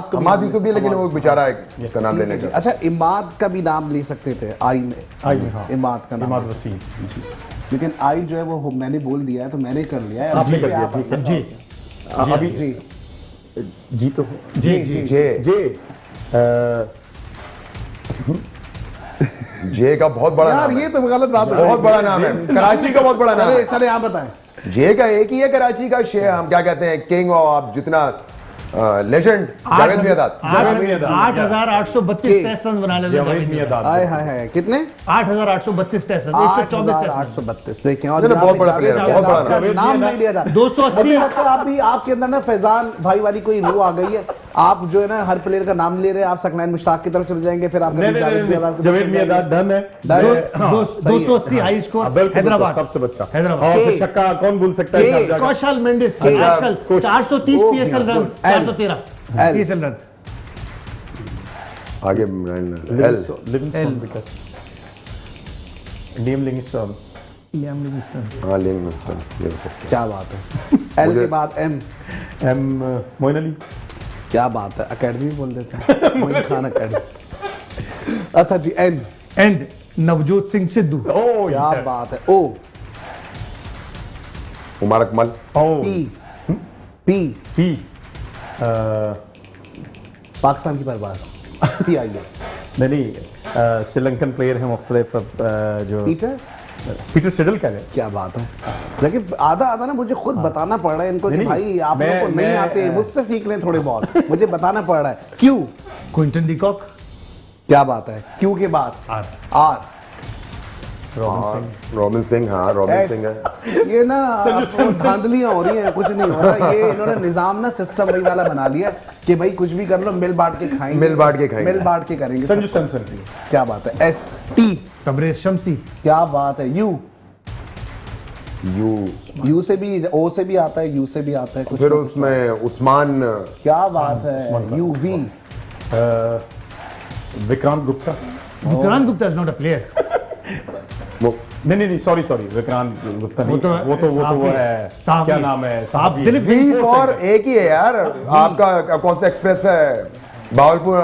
को भी हमाद यूसुफ भी, लेकिन वो बेचारा एक उसका नाम लेने का। अच्छा इमाद का भी नाम ले सकते थे आई में। हाँ। इमाद का नाम इमाद ले वसीम। सकते। लेकिन आई जो है वो मैंने बोल दिया है तो मैंने कर लिया है। आपने जी कर पे दिया, आप- ठीक है। जी अभी जी जी तो जी जे जे जे का बहुत बड़ा यार नाम है। ये तो गलत बात है। बहुत बड़ा नाम है। कराची का बहुत बड़ा नाम चले है। चले आप बताएं। जे का एक ही है कराची का शेर, हम क्या कहते हैं, किंग ऑफ जितना legend Javed Miandad. 8,832 test run बना लेते जावेद जावेद मियादाद। आए हाय हाय कितने 8,832 टेस्ट रन, 124 टेस्ट रन। 8,832 देखें। और नहीं, यहाँ बहुत पे बड़ा जावेद player है, बहुत मियादाद बड़ा का नाम नहीं लिया था। 280 मुझे लगता है आप भी, आपके अंदर ना फैजान भाई वाली कोई रूह आ गई है। आप जो है ना हर प्लेयर का नाम ले रहे हैं, आप सकलैन मुश्ताक की तरफ चले जाएंगे, फिर आप कभी जावेद मियादाद की तरफ जावेद चले जाएंगे। मियादाद डन है। सही है। 280 हाई स्कोर। बिल्कुल, हैदराबाद सबसे बच्चा। हैदराबाद। और के- फिर छक्का कौन भूल सकता है के- शारजाह का? कौशल मेंडिस अच्छा, आजकल 430 PSL run, 413 L. PSL run. आगे L Livingstone wicket. Liam Livingstone. Liam Livingstone. हाँ लिविंगस्टन ये हो सकता क्या बात है। एल के बाद एम। एम मोइन अली। क्या बात है, अकेडमी बोल देते हैं। मोइन खान अकेडमी। अच्छा G N. And Navjot Singh Sidhu. ओह क्या बात है। ओ है। उमर अकमल। ओह पी पी पी पाकिस्तान की परवाज। पी आई है। नहीं श्रीलंकन प्लेयर है मुख्तलिफ जो पीटर पीटर सिडल कह रहे क्या बात है। लेकिन आधा आधा ना मुझे खुद बताना पड़ रहा है इनको कि नहीं, भाई आप मैं- लोगों को नहीं मैं- आते, मुझसे सीख लें थोड़े बहुत। मुझे बताना पड़ रहा है क्यों। Quinton de Kock. क्या बात है। क्यों के बाद आर। Are robin Singh. हाँ रॉबिन सिंह है। ये ना धांधलियां हो रही हैं, कुछ नहीं हो रहा। ये इन्होंने निजाम ना सिस्टम वही वाला बना लिया कि भाई कुछ भी कर लो, मिल बांट के खाएंगे, मिल बांट के खाएंगे। मिल बांट के करेंगे। संजू सैमसन। क्या बात है। एस टी तबरेज शमसी। क्या बात है। यू यू यू से भी, ओ से भी आता है, यू से भी आता है कुछ फिर ना कुछ। उसमें उस्मान। क्या बात है। यू वी Vikrant Gupta. Vikrant Gupta is not a player. वो नहीं सॉरी विक्रांत गुप्ता नहीं। वो तो साफी है साफी। क्या नाम है आप साफी। दिलीप वी विंग और एक ही है यार। आपका कौन सा एक्सप्रेस है? बावलपुर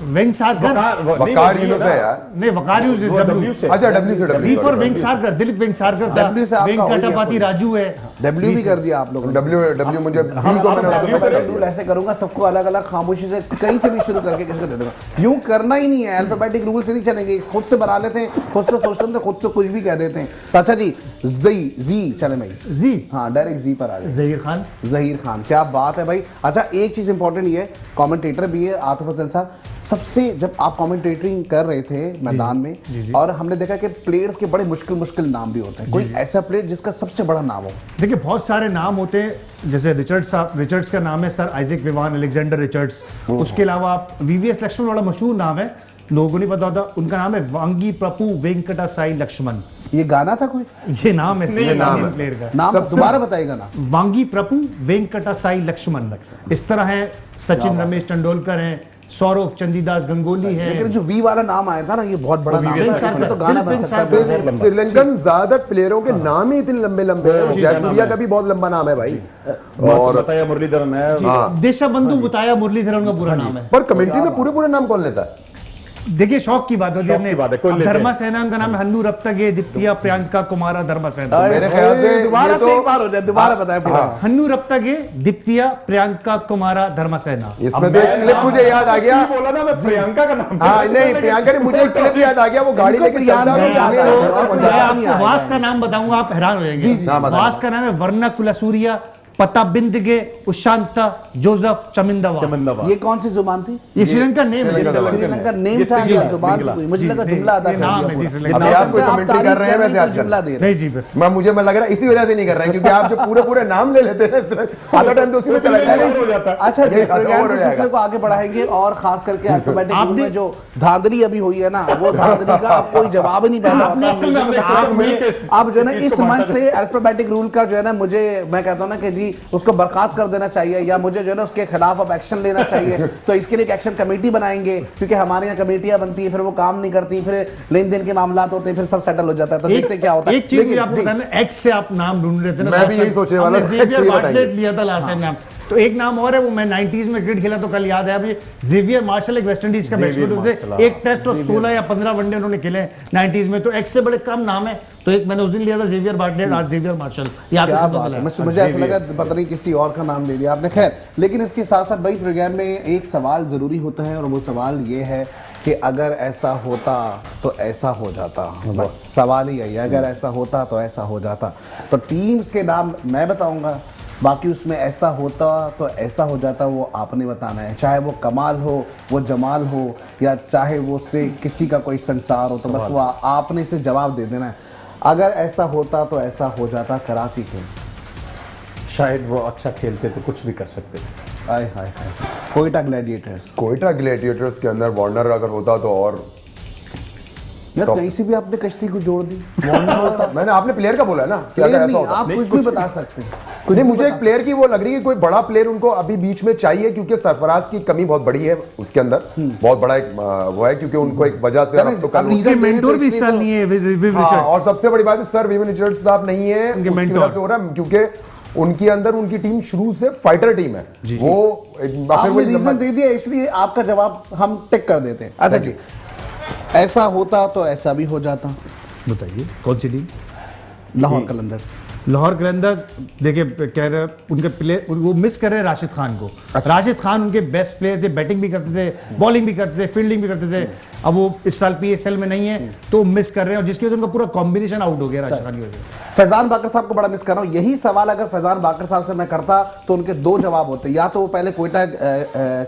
विंग सागर। वकार यूनुस है यार। नहीं वकार यूज इज डब्ल्यू। अच्छा डब्ल्यू से वी फॉर विंग डब्ल्यू सागर, दिलीप विंग सागर था। W से आपका विंग हो गया कटापाती कोई। राजू है। डब्ल्यू भी कर दिया आप लोगों ने। डब्ल्यू मुझे V को मैंने W उसको पता रूल ऐसे करूंगा, सबको अलग अलग खामोशी से कहीं से भी शुरू करके किसको दे दूंगा। यूं करना ही नहीं है। अल्फाबेटिक रूल से नहीं चलेंगे। खुद से बना लेते हैं, खुद से सोचते हैं, तो खुद से कुछ भी कह देते हैं। तो अच्छा जी जी चले भाई। जी हाँ डायरेक्ट जी पर आ जाए। जहीर खान। जहीर खान। क्या बात है भाई। अच्छा एक चीज इंपॉर्टेंट ये है, कमेंटेटर भी है आतिफ हसन साहब, सबसे जब आप कमेंटेटिंग कर रहे थे मैदान में और हमने देखा कि प्लेयर्स के बड़े मुश्किल मुश्किल नाम भी होते हैं, कोई ऐसा प्लेयर जिसका सबसे बड़ा नाम हो? देखिए बहुत सारे नाम होते हैं, जैसे रिचर्ड्स का नाम है sir Isaac Vivian Alexander Richards. उसके अलावा आप वीवीएस लक्ष्मण बड़ा मशहूर नाम है, लोगों को नहीं पता होता, उनका नाम है वांगी प्रभु वेंकटा साई लक्ष्मण। ये गाना था कोई? ये नाम है इंडियन प्लेयर का नाम दोबारा बताएगा ना। वांगी प्रभु वेंकटा साई लक्ष्मण। इस तरह है सचिन रमेश तेंदुलकर हैं, सौरव चंडीदास गंगोली है। लेकिन जो वी वाला नाम आया था ना, ये बहुत बड़ा नाम है, इसमें तो गाना बन सकता है। श्रीलंकन ज्यादातर प्लेयरों के नाम ही इतने लंबे लंबे हैं। जयसूर्या का भी बहुत लंबा नाम है भाई। और बताया मुरलीधरन है, देशबंधु बताया मुरलीधरन का पूरा नाम है। पर कमेंट्री में पूरे नाम कौन लेता है? देखिए शौक की बात होती है, शौक की बात है, कोई लेते हैं। धर्मा सेना उनका नाम है, हन्नू रप्तगे दिप्तिया प्रियंका कुमारा धर्मा सेना। मेरे ख्याल से दोबारा ये से तो- एक बार हो जाए, दोबारा बताएं प्लीज। हन्नू रप्तगे दिप्तिया प्रियंका कुमारा धर्मा सेना। इसमें तो एक क्लिप मुझे याद आ गया। बोला ना मैं प्रियंका का नाम। हाँ नहीं, प्रियंका ने मुझे एक क्लिप याद आ गया, वो गाड़ी लेके चलता प्रियंका है, याद सामने आ आ गया। रहा है। आपको वास का नाम बताऊंगा, आप हैरान हो जाएंगे। वास का नाम है वर्णा कुलासूरिया पताबिंदगे उशांता जोसेफ चमिंदावास। ये कौन सी जुबान थी? ये श्रीलंका नेम है। श्रीलंका नेम था या जुबान थी कोई? मुझे लगा जुमला अदा कर दिया नाम है जी पूरा। श्रीलंका। अभी आप कोई कमेंट्री कर रहे हैं वैसे आजकल? जुमला दे रहे नहीं जी बस मैं मुझे लग रहा है इसी वजह से नहीं कर रहे हैं, क्योंकि आप जो पूरे नाम ले लेते हैं आधा टाइम तो उसी में चला हो जाता है। अच्छा जी, ये प्रोग्राम हो के जाएगा। सिलसिले को आगे बढ़ाएंगे और खास करके अल्फाबेटिक रूल आपने- में जो धांधली अभी हुई है ना, वो धांधली का अब कोई जवाब ही नहीं पैदा होता। अब जो है ना इस मंच से अल्फाबेटिक रूल का जो है ना, मुझे मैं कहता हूँ ना कि जी उसको बर्खास्त कर देना चाहिए, या मुझे जो है ना उसके खिलाफ अब एक्शन लेना चाहिए। तो इसके लिए एक एक्शन कमेटी बनाएंगे, क्योंकि हमारे यहाँ कमेटियां बनती है, फिर वो काम नहीं करती, फिर लेन देन के मामला होते हैं, फिर सब सेटल हो जाता है। तो देखते हैं क्या होता है। एक चीज लेकिन आपको जी, बताना, एक्स से आप नाम ढूंढ रहे थे ना, मैं भी यही सोचने वाला था, जेवियर X से ही बार्टलेट बताइए। लिया था लास्ट टाइम नाम। तो एक नाम और है, वो मैं 90s में क्रिकेट खेला तो कल याद है अभी, जेवियर मार्शल एक वेस्ट इंडीज का बैट्समैन होते, एक टेस्ट और 16 या 15 वनडे उन्होंने खेले 90s में। तो एक्स से बड़े कम नाम है, तो एक मैंने उस दिन लिया था जेवियर बार्टलेट, आज जेवियर मार्शल। क्या बात है, मुझे ऐसा लगा पता नहीं किसी और का नाम ले लिया आपने। खैर, लेकिन इसके साथ साथ भाई प्रोग्राम में एक सवाल जरूरी होता है, और वो सवाल ये है कि अगर ऐसा होता तो ऐसा हो जाता। बस सवाल ही यही है, अगर ऐसा होता तो ऐसा हो जाता। तो टीम्स के नाम मैं बताऊंगा, बाकी उसमें ऐसा होता तो ऐसा हो जाता वो आपने बताना है। चाहे वो कमाल हो, वो जमाल हो, या चाहे वो से किसी का कोई संसार हो, तो बस वो आपने इसे जवाब दे देना है। अगर ऐसा होता तो ऐसा हो जाता कराची के। शायद वो अच्छा खेलते तो कुछ भी कर सकते थे। हाय हाय हाय, कोयटा ग्लैडिएटर्स। कोयटा ग्लैडिएटर्स के अंदर वार्नर अगर होता तो और यार कहीं से भी आपने कश्ती को जोड़ दी। वार्नर होता, मैंने आपने प्लेयर का बोला है ना कि प्लेयर अगर ऐसा नहीं, होता। आप कुछ भी बता सकते हैं। कुछ नहीं, भी मुझे बता एक प्लेयर की वो लग रही है, कोई बड़ा प्लेयर उनको अभी बीच में चाहिए, क्योंकि सरफराज की कमी बहुत बड़ी है उसके अंदर। बहुत बड़ा एक वो है, क्योंकि उनको एक वजह से सकते अब तो हैं। अब कल- reason मैंने मेंटोर तो भी इस इसलिए साल तो- नहीं है विव हाँ, रिचर्ड्स। और सबसे बड़ी बात है सर विवियन रिचर्ड्स साहब नहीं है, उनके उसकी mentor। वजह से हो रहा है, क्योंकि उनके अंदर उनकी टीम शुरू से फाइटर टीम है। वो आपने रीजन दे दिया, इसलिए आपका जवाब हम टिक कर देते हैं। अच्छा जी, ऐसा होता तो ऐसा भी हो जाता। बताइए कौन सी टीम? लाहौर कलंदर्स। लाहौर कलंदर्स देखिए कह रहे उनके प्लेयर वो मिस कर रहे हैं राशिद खान को। राशिद खान उनके बेस्ट प्लेयर थे, बैटिंग भी करते थे, बॉलिंग भी करते थे, फील्डिंग भी करते थे। अब वो इस साल पीएसएल में नहीं है तो मिस कर रहे हैं, और जिसकी वजह से उनका पूरा कॉम्बिनेशन आउट हो गया राशिद खान की वजह से। फैजान बाकर साहब को बड़ा मिस कर रहा हूँ। यही सवाल अगर फैजान बाकर साहब से मैं करता तो उनके दो जवाब होते, या तो वो पहले कोयटा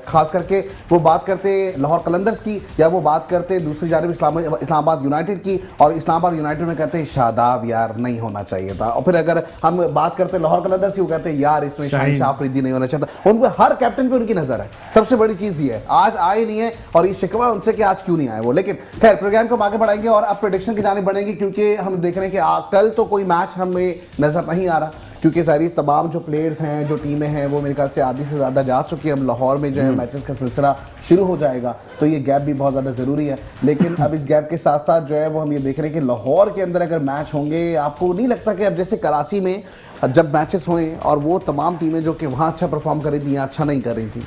खास करके वो बात करते लाहौर कलंदर्स की, या वो बात करते दूसरी जानिब इस्लामाबाद यूनाइटेड की, और इस्लामाबाद यूनाइटेड में कहते शादाब यार नहीं होना चाहिए था। और फिर अगर हम बात करते लाहौर कलंदर्स की, वो कहते यार इसमें शाहीन शाह अफरीदी नहीं होना चाहिए। उनको हर कैप्टन पे उनकी नजर है। सबसे बड़ी चीज ये है, आज आए नहीं है और ये शिकवा उनसे कि आज क्यों नहीं आए वो। लेकिन खैर, प्रोग्राम को आगे बढ़ाएंगे और अब प्रेडिक्शन की जानिब बढ़ेंगे, क्योंकि हम देख रहे हैं कि कल तो कोई मैच हमें नजर नहीं आ रहा, क्योंकि सारी तमाम जो प्लेयर्स हैं, जो टीमें हैं, वो मेरे ख्याल से आधी से ज़्यादा जा चुकी है। अब लाहौर में जो है मैचेस का सिलसिला शुरू हो जाएगा, तो ये गैप भी बहुत ज़्यादा ज़रूरी है। लेकिन अब इस गैप के साथ साथ जो है वो हम ये देख रहे हैं कि लाहौर के अंदर अगर मैच होंगे, आपको नहीं लगता कि अब जैसे कराची में जब मैचेस हुए और वो तमाम टीमें जो कि वहाँ अच्छा परफॉर्म कर रही थी, यहाँ अच्छा नहीं कर रही थी,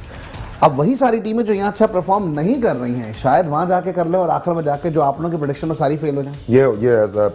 अब वही सारी टीमें जो यहाँ अच्छा परफॉर्म नहीं कर रही हैं शायद वहाँ जाके कर ले और आखिर में जाके जो आप लोगों की प्रेडिक्शन में सारी फेल हो जाए। ये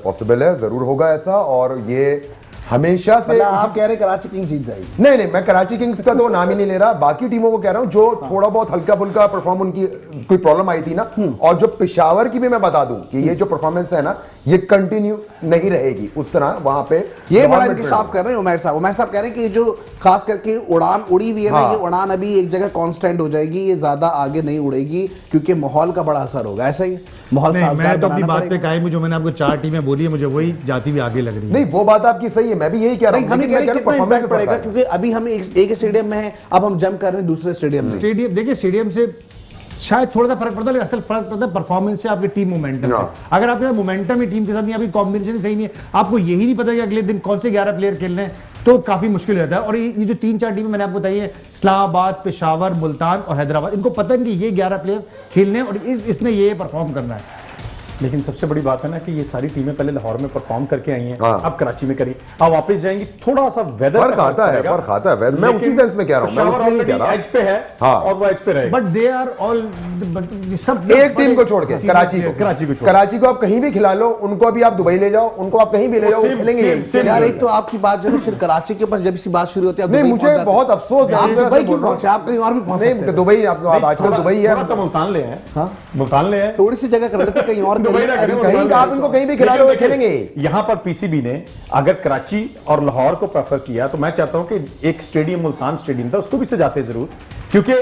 पॉसिबल है, जरूर होगा ऐसा। और ये हमेशा से आप कह रहे कराची किंग्स जीत जाएगी? नहीं, मैं कराची किंग्स का तो नाम ही नहीं ले रहा, बाकी टीमों को कह रहा हूं जो थोड़ा बहुत हल्का फुल्का परफॉर्म, उनकी कोई प्रॉब्लम आई थी ना। और जो पेशावर की भी मैं बता दूं कि ये जो परफॉर्मेंस है ना, ये कंटिन्यू नहीं रहेगी उस तरह वहां पे ये बड़ा government इंकशाफ कर रहे हैं उमैर साहब कह रहे हैं कि जो खास करके उड़ान उड़ी हुई है ना, हाँ। ये उड़ान अभी एक जगह कांस्टेंट हो जाएगी, ये ज्यादा आगे नहीं उड़ेगी क्योंकि माहौल का बड़ा असर होगा। ऐसा ही माहौल नहीं, साजगार मैं तो अपनी बनाना बात पे पड़ेगा। कायम हूं, जो मैंने आपको 4 टीमें बोली है मुझे वही जाती हुई आगे लग रही है। नहीं वो बात आपकी सही है, मैं भी यही कह रहा नहीं, हूं हम ये लेकिन कह रहे मैं हैं कह रहा हूं कितना performance इम्पैक्ट पे पड़ेगा फर्क है। क्योंकि अभी हम एक स्टेडियम में हैं, अब हम जंप कर रहे हैं दूसरे स्टेडियम में। स्टेडियम देखिए, स्टेडियम से शायद थोड़ा सा फर्क पड़ता है, लेकिन असल फर्क पड़ता है परफॉर्मेंस से, आपकी टीम मोमेंटम से। अगर आपके मोमेंटम ही टीम के साथ नहीं, आपकी कॉम्बिनेशन सही नहीं है, आपको यही नहीं पता कि अगले दिन कौन से 11 प्लेयर खेलने हैं, तो काफी मुश्किल हो जाता है। और ये जो 3-4 टीमें मैंने आपको बताई है, इस्लामाबाद, पेशावर, मुल्तान और हैदराबाद, इनको पता है कि ये 11 प्लेयर खेलने हैं और इसने ये परफॉर्म करना है। लेकिन सबसे बड़ी बात है ना कि ये सारी टीमें पहले लाहौर में परफॉर्म करके आई हैं, हाँ। अब कराची में करी, अब वापस जाएंगी, थोड़ा सा वेदर फर्क आता है, फर्क आता है weather। मैं उसी सेंस में कह रहा हूं, मैं उसमें नहीं कह रहा। एज पे है हाँ। और वो एज पे रहेगा। बट दे आर ऑल सब एक टीम को छोड़ के कराची को छोड़। कराची को आप कहीं भी खिला लो, उनको अभी आप दुबई ले जाओ, उनको आप कहीं भी ले जाओ, वो Same- खेलेंगे same- यही। same- यार एक तो आपकी बात जो है सिर्फ कराची के ऊपर जब सी बात शुरू होती है, आप नहीं दुबई मुझे पहुंच जाते बहुत हैं। अफसोस है, आप मैं दुबई ऐसे क्यों बोल रहा पहुंचे? आप कहीं और भी पहुंच हूं। सकते नहीं हैं। दुबई आप आजकल थोड़ा- दुबई है, थोड़ा सा मुल्तान ले हैं, हाँ? मुल्तान ले हैं, थोड़ी सी जगह कर लेते कहीं और दुबई ना करें, कहीं मुल्तान आप ले इनको हैं। कहीं भी खिला लेकिन लो, देखिए, खेलेंगे। यहाँ पर पीसीबी ने अगर कराची और लाहौर को प्रेफर किया तो मैं चाहता हूं कि एक स्टेडियम मुल्तान स्टेडियम था, उसको भी सजाते जरूर, क्योंकि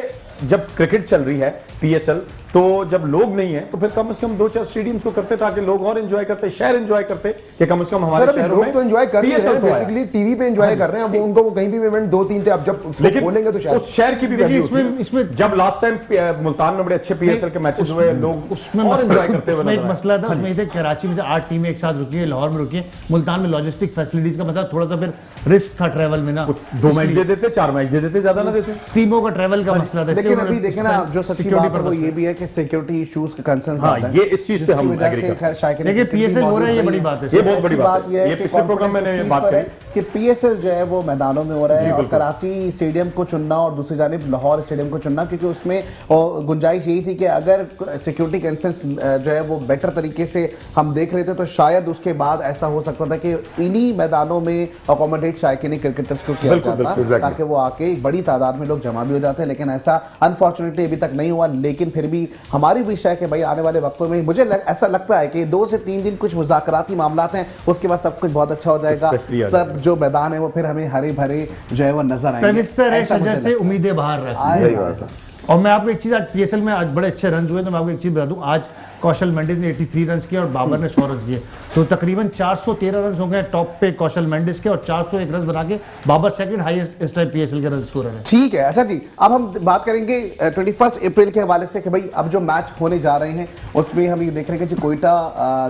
जब क्रिकेट चल रही है पीएसएल, तो जब लोग नहीं है तो फिर कम से कम 2-4 स्टेडियम्स को करते ताकि लोग और एंजॉय करते, शहर एंजॉय करते, कि कम से कम हमारे सर अभी शहरों लोग में तो एंजॉय कर रहे PSL हैं, तो आया। बेसिकली टीवी पे एंजॉय कर रहे हैं। अब उनको वो कहीं भी इवेंट 2-3 थे, अब जब उसको लेकिन खोलेंगे तो शायद उस शहर की भी देखिए, वैल्यू इसमें- होती है। इसमें- जब लास्ट टाइम मुल्तान में बड़े अच्छे पीएसएल के मैचेस हुए, लोग उसमें और मसला- एंजॉय करते हुए उसमें एक नजर आए। मसला था, उसमें ये था कराची में से 8 टीमें एक साथ रुकी है, लाहौर में रुकी है, मुल्तान में लॉजिस्टिक फैसिलिटीज का मसला, थोड़ा सा फिर रिस्क था ट्रैवल में ना, 2 मैच दे देते, 4 मैच दे देते, ज्यादा ना देते। टीमों का ट्रैवल का मसला था। इसलिए लेकिन उन्होंने अभी देखें ना, जो सच्ची security बात है वो purpose ये भी है कि सिक्योरिटी इश्यूज के कंसर्न हाँ, ये इस चीज से हम agree करते हैं। देखिए, PSL हो रहा है, ये बड़ी बात है। ये बहुत बड़ी बात है। ये ये पिछले प्रोग्राम में मैंने बात करी कि पीएसएल जो है वो मैदानों में हो रहा है और कराची स्टेडियम को चुनना और दूसरी जानिब लाहौर स्टेडियम को चुनना, क्योंकि उसमें गुंजाइश यही थी कि अगर सिक्योरिटी कंसर्न्स जो है वो बेटर तरीके से हम देख रहे थे तो शायद उसके बाद ऐसा हो सकता था कि इन्हीं मैदानों में अकोमोडेट शायकीन क्रिकेटर्स को किया बिल्कुल, जाता बिल्कुल, ताकि वो आके बड़ी तादाद में लोग जमा भी हो जाते हैं, लेकिन ऐसा अनफॉर्चुनेटली अभी तक नहीं हुआ। लेकिन फिर भी हमारी विश है कि भाई आने वाले वक्तों में मुझे ऐसा लगता है कि 2 से 3 दिन कुछ मुज़ाकराती मामलात हैं, उसके बाद सब कुछ बहुत अच्छा हो जाएगा। प्रक्रिया आ सब जो मैदान है वो फिर हमें हरे भरे जो है वो नजर आएंगे। पेविस्तर है ऐसा मुझे शजर से लगता है। उम्मीदें बाहर आए रखी बात है। और मैं आपको एक चीज, आज पीएसएल में आज बड़े अच्छे रन हुए, तो मैं आपको एक चीज बता दूं, आज कौशल मेंडिस ने 83 रन किए और बाबर ने 100 रन किए, तो तकरीबन 413 रन हो गए टॉप पे कौशल मेंडिस के, और 401 रन बना के बाबर सेकंड हाईएस्ट इस टाइम पीएसएल के रन स्कोरर है। ठीक है। अच्छा जी, अब हम बात करेंगे 21 अप्रैल के हवाले से कि भाई अब जो मैच होने जा रहे हैं उसमें हम ये देख रहे हैं कि जो कोयटा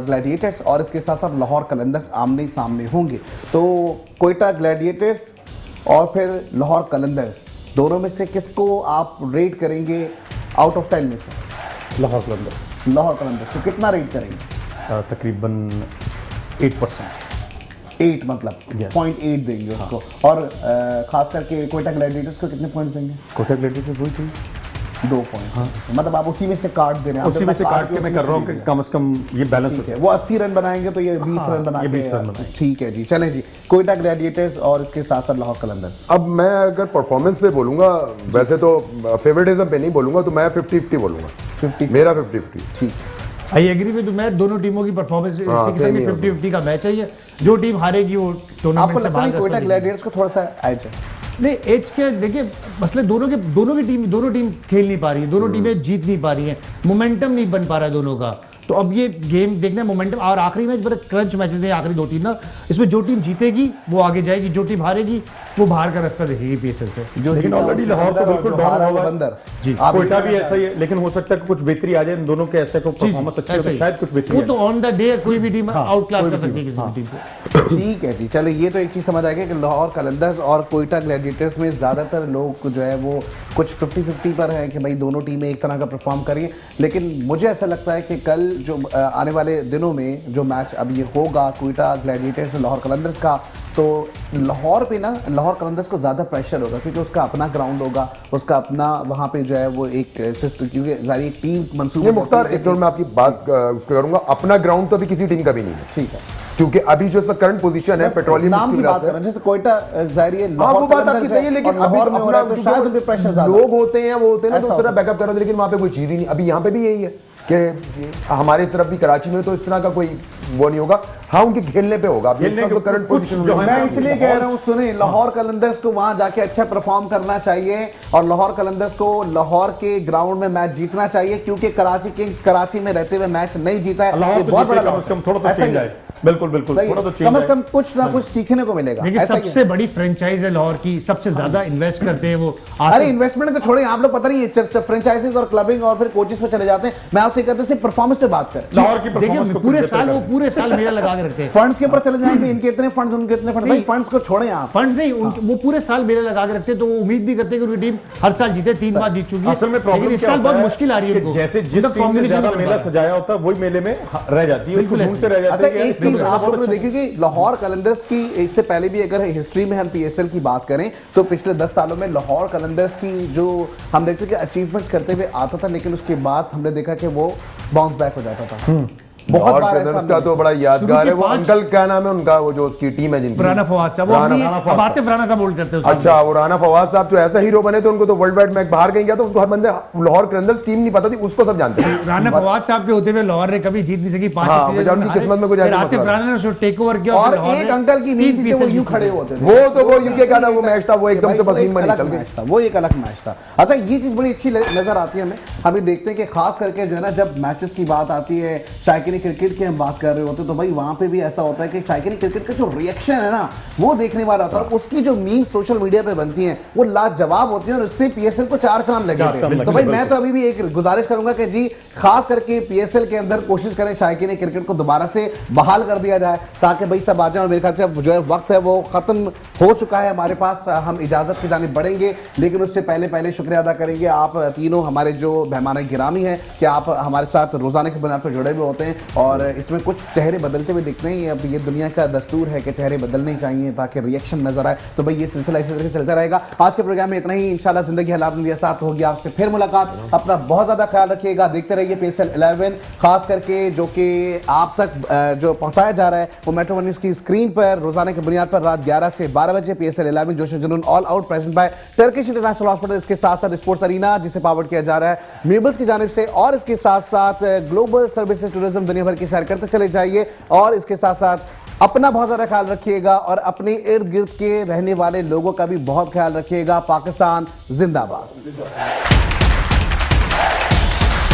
ग्लैडिएटर्स और इसके साथ साथ लाहौर कलंदर्स आमने सामने होंगे। तो कोयटा ग्लैडिएटर्स और फिर लाहौर कलंदर्स, दोनों में से किसको आप रेट करेंगे आउट ऑफ 10 में से? लाहौर कलंदर लाहौर कलंदर्स को कितना रेट करेंगे? तकरीबन 8%। 8 मतलब Yes. 0.8 देंगे उसको। और खास करके कोयटा ग्लैडिएटर्स को कितने पॉइंट देंगे? कोटा ग्लेडी से वही थी, 2 पॉइंट। मतलब आप उसी में से काट दे रहे हैं। उसी में से काट के मैं कर रहा हूँ कि कम से कम ये बैलेंस हो ठीक है, जाए। वो 80 रन बनाएंगे तो ये 20 रन बना ये के 20 रन बनाएंगे। ठीक है जी। चलें जी, कोयटा ग्लैडिएटर्स और इसके साथ साथ लाहौर कलंदर्स। अब मैं अगर परफॉर्मेंस पे बोलूंगा, वैसे तो फेवरेटिज्म पे नहीं बोलूंगा, तो मैं 50-50 बोलूंगा। 50 मेरा 50-50। ठीक। आई एग्री विद, मैं दोनों टीमों की परफॉर्मेंस हाँ, इसी के साथ same ही होगा। 50-50 का मैच है ये, जो टीम हारेगी वो आपको टूर्नामेंट से लगता बाहर है का कोयटा रास्ता ग्लैडिएटर्स को थोड़ा सा एज है? नहीं, एज के देखिए मसले दोनों टीम खेल नहीं पा रही है, दोनों टीमें जीत नहीं पा रही हैं, मोमेंटम नहीं बन पा रहा है दोनों का। तो अब ये गेम देखना है मोमेंटम, और आखिरी मैच बड़े क्रंच मैचेस हैं, आखिरी 2-3 ना, इसमें जो टीम जीतेगी वो आगे जाएगी, जो टीम हारेगी वो बाहर का रास्ता देखेगी पीएसएल से। जो लेकिन जीता already उसका लाहौर तो बंदर और बिल्कुल जो डाउन हारा हुआ वो है। बंदर। जी। आप कोयटा भी ऐसा ही है, लेकिन हो सकता है कि कुछ बेहतरी आ जाए इन दोनों के, ऐसे को परफॉर्मेंस अच्छी हो ऐसा तो ही। शायद कुछ बेहतरी वो आ तो ऑन द डे कोई भी टीम आउट क्लास कोई कर भी सकती है टीम, किसी हाँ। भी टीम को। ठीक है जी। चलो ये तो एक चीज़ समझ आ गई कि लाहौर कलंदर्स और कोयटा ग्लैडिएटर्स में ज़्यादातर लोग जो है वो कुछ 50-50 पर है कि भाई दोनों टीमें एक तरह का परफॉर्म करिए। लेकिन मुझे ऐसा लगता है कि कल जो आने वाले दिनों में जो मैच अब ये होगा कोयटा ग्लैडिएटर्स और लाहौर कलंदर्स का, तो लाहौर पे ना लाहौर कलंदर्स को ज़्यादा प्रेशर होगा क्योंकि उसका अपना ग्राउंड होगा, उसका अपना वहाँ पे जो है वो एक सिस्टम, क्योंकि सारी एक टीम मंसूब। ये मुख्तार, एक मिनट मैं आपकी बात उसको करूंगा, अपना ग्राउंड तो अभी किसी टीम का भी नहीं है। ठीक है, क्योंकि अभी जो करंट पोजीशन है पेट्रोलियम नाम की बात कर रहे हैं, जैसे कोयटा जाहिर है हाँ, लाहौर वो बात आपकी कलंदर्स सही है, लेकिन और लाहौर में हो रहा है तो शायद उन पे प्रेशर ज़्यादा लोग होते हैं, वो होते हैं ना, तो ऐसा उस तरह होता बैकअप कर रहे हैं, लेकिन वहाँ पे कोई चीज ही नहीं। अभी यहाँ पे भी यही है कि हमारे तरफ भी कराची में तो इस तरह का कोई वो नहीं होगा। हाँ, उनके खेलने पे होगा। खेलने के करंट कुछ पोजीशन जो है मैं इसलिए कह रहा हूँ, सुने, लाहौर कलंदर्स को वहां जाके अच्छा परफॉर्म करना चाहिए और लाहौर कलंदर्स को लाहौर के ग्राउंड में मैच जीतना चाहिए, क्योंकि कराची किंग्स कराची में रहते हुए मैच नहीं जीता है। लाहौर ये तो बहुत जीते, बड़ा कम लॉस से कम थोड़ा तो है। ऐसा चेंज ही है। आए। बिल्कुल बिल्कुल, सही है। थोड़ा तो कम चेंज से कम कुछ ना कुछ सीखने को मिलेगा। देखिए ऐसा ही है। सबसे बड़ी फ्रेंचाइज है लाहौर की, सबसे ज्यादा इन्वेस्ट करते हैं वो। अरे इन्वेस्टमेंट तो छोड़े, आप लोग पता नहीं है फ्रेंचाइजीज और क्लबिंग और फिर कोचेस पे चले जाते हैं। मैं आपसे कहता हूं सिर्फ परफॉर्मेंस से बात करें। लाहौर की परफॉर्मेंस देखिए को पूरे बेहतर साल वो करें। पूरे साल मेला लगा के रखते हैं। फंड्स के ऊपर चले जाएंगे, इनके इतने फंड्स, उनके इतने फंड्स, भाई फंड्स को छोड़ें आप। फंड नहीं वो पूरे साल मेला लगा के रखते हैं, तो वो उम्मीद भी करते हैं कि उनकी टीम हर साल जीते, 3 बार जीत चुकी है। असल में प्रॉब्लम लेकिन इस क्या साल होता बहुत है मुश्किल आ रही है कि उनको। जैसे जिस उनका टीम ने combination ज्यादा नहीं बन मेला पा रहा। सजाया होता है वही मेले में रह जाती है, उसको बिल्कुल ढूंढते रह जाते अच्छा, हैं कि एक इस मेले चीज में आप बहुत लोग ने अच्छा देखी कि लाहौर कलंदर्स की इससे पहले भी अगर हिस्ट्री में हम पीएसएल की बात करें तो पिछले 10 सालों में लाहौर कलंदर्स की जो हम देखते हैं कि अचीवमेंट्स करते हुए आता था, लेकिन उसके बाद हमने देखा कि वो बाउंस बैक हो जाता था। बहुत और बार ऐसा ब्रदर्स हमने का तो बड़ा यादगार है। वो 5 अंकल क्या नाम है उनका, वो जो उसकी टीम है जिनकी, राना फवाद साहब, वो राना- अपनी राना अब आते राना साहब बोल करते हैं उसको। अच्छा, वो राना फवाद साहब जो ऐसा हीरो बने थे, उनको तो वर्ल्ड वाइड मैच बाहर कहीं गया तो उनको हर बंदे लाहौर के अंदर टीम नहीं पता थी, उसको सब जानते थे। राना फवाद साहब के होते हुए लाहौर ने कभी जीत नहीं सकी, 5 हाँ, सीजन बेचारे उनकी हारे। किस्मत में कुछ फिर ऐसा आतिफ मसला राना ने उसको टेक ओवर किया और फिर लाहौर एक ने अंकल की 3 नींद थी कि वो पीसेस यूं जीते। खड़े होते थे। वो तो वो यूके का ना वो मैच था, वो एकदम से बस वो एक नींद में अलग निकल गई। मैच था, वो एक अलग मैच था। अच्छा, ये चीज बड़ी अच्छी नजर आती है हमें। अभी देखते हैं कि खास करके जो है ना, जब मैचेस की बात आती है, शायकीन क्रिकेट की हम बात कर रहे होते हैं, तो भाई वहां पे भी ऐसा होता है कि शायकीन क्रिकेट का जो रिएक्शन है ना, वो देखने वाला होता है। और उसकी जो मीम सोशल मीडिया पे बनती हैं वो लाजवाब होती हैं, और उससे पीएसएल को 4 चांद लगे चार थे। चांद तो लगे, भाई बिल्कुल। मैं तो अभी भी एक गुजारिश करूंगा कि जी खास करके पीएसएल के अंदर कोशिश करें शायकीन क्रिकेट को दोबारा से बहाल कर दिया जाए, ताकि भाई सब आ जाए। और मेरे ख्याल से अब जो है वक्त है वो खत्म हो चुका है हमारे पास, हम इजाजत की जानिब बढ़ेंगे, लेकिन उससे पहले शुक्रिया अदा करेंगे आप तीनों हमारे जो मेहमान गिरामी हैं कि आप हमारे साथ रोजाना की बुनियाद पर जुड़े हुए होते हैं, और इसमें कुछ चेहरे बदलते हुए दिखते हैं। अब ये दुनिया का दस्तूर है कि चेहरे बदलने चाहिए ताकि रिएक्शन नजर आए। तो भाई ये सिलसिला इसी तरह से चलता रहेगा। आज के प्रोग्राम में इतना ही। इंशाल्लाह जिंदगी हालात में साथ होगी आपसे फिर मुलाकात। अपना बहुत ज्यादा ख्याल रखिएगा, देखते रहिए पीएसएल 11, खास करके जो कि आप तक जो पहुंचाया जा रहा है वो मेट्रो वन न्यूज की स्क्रीन पर रोजाना की बुनियाद पर रात 11 से 12 बजे पीएसएल 11 जोश जुनून all out present by Turkish international hospital, इसके साथ साथ स्पोर्ट्स अरीना जिसे पावर किया जा रहा है म्यूबल्स की जानिब से, और इसके साथ साथ ग्लोबल सर्विसेज टूरिज्म दुनिया भर की सैर करते चले जाइए। और इसके साथ साथ अपना बहुत ज़्यादा ख्याल रखिएगा और अपने इर्द गिर्द के रहने वाले लोगों का भी बहुत ख्याल रखिएगा। पाकिस्तान जिंदाबाद।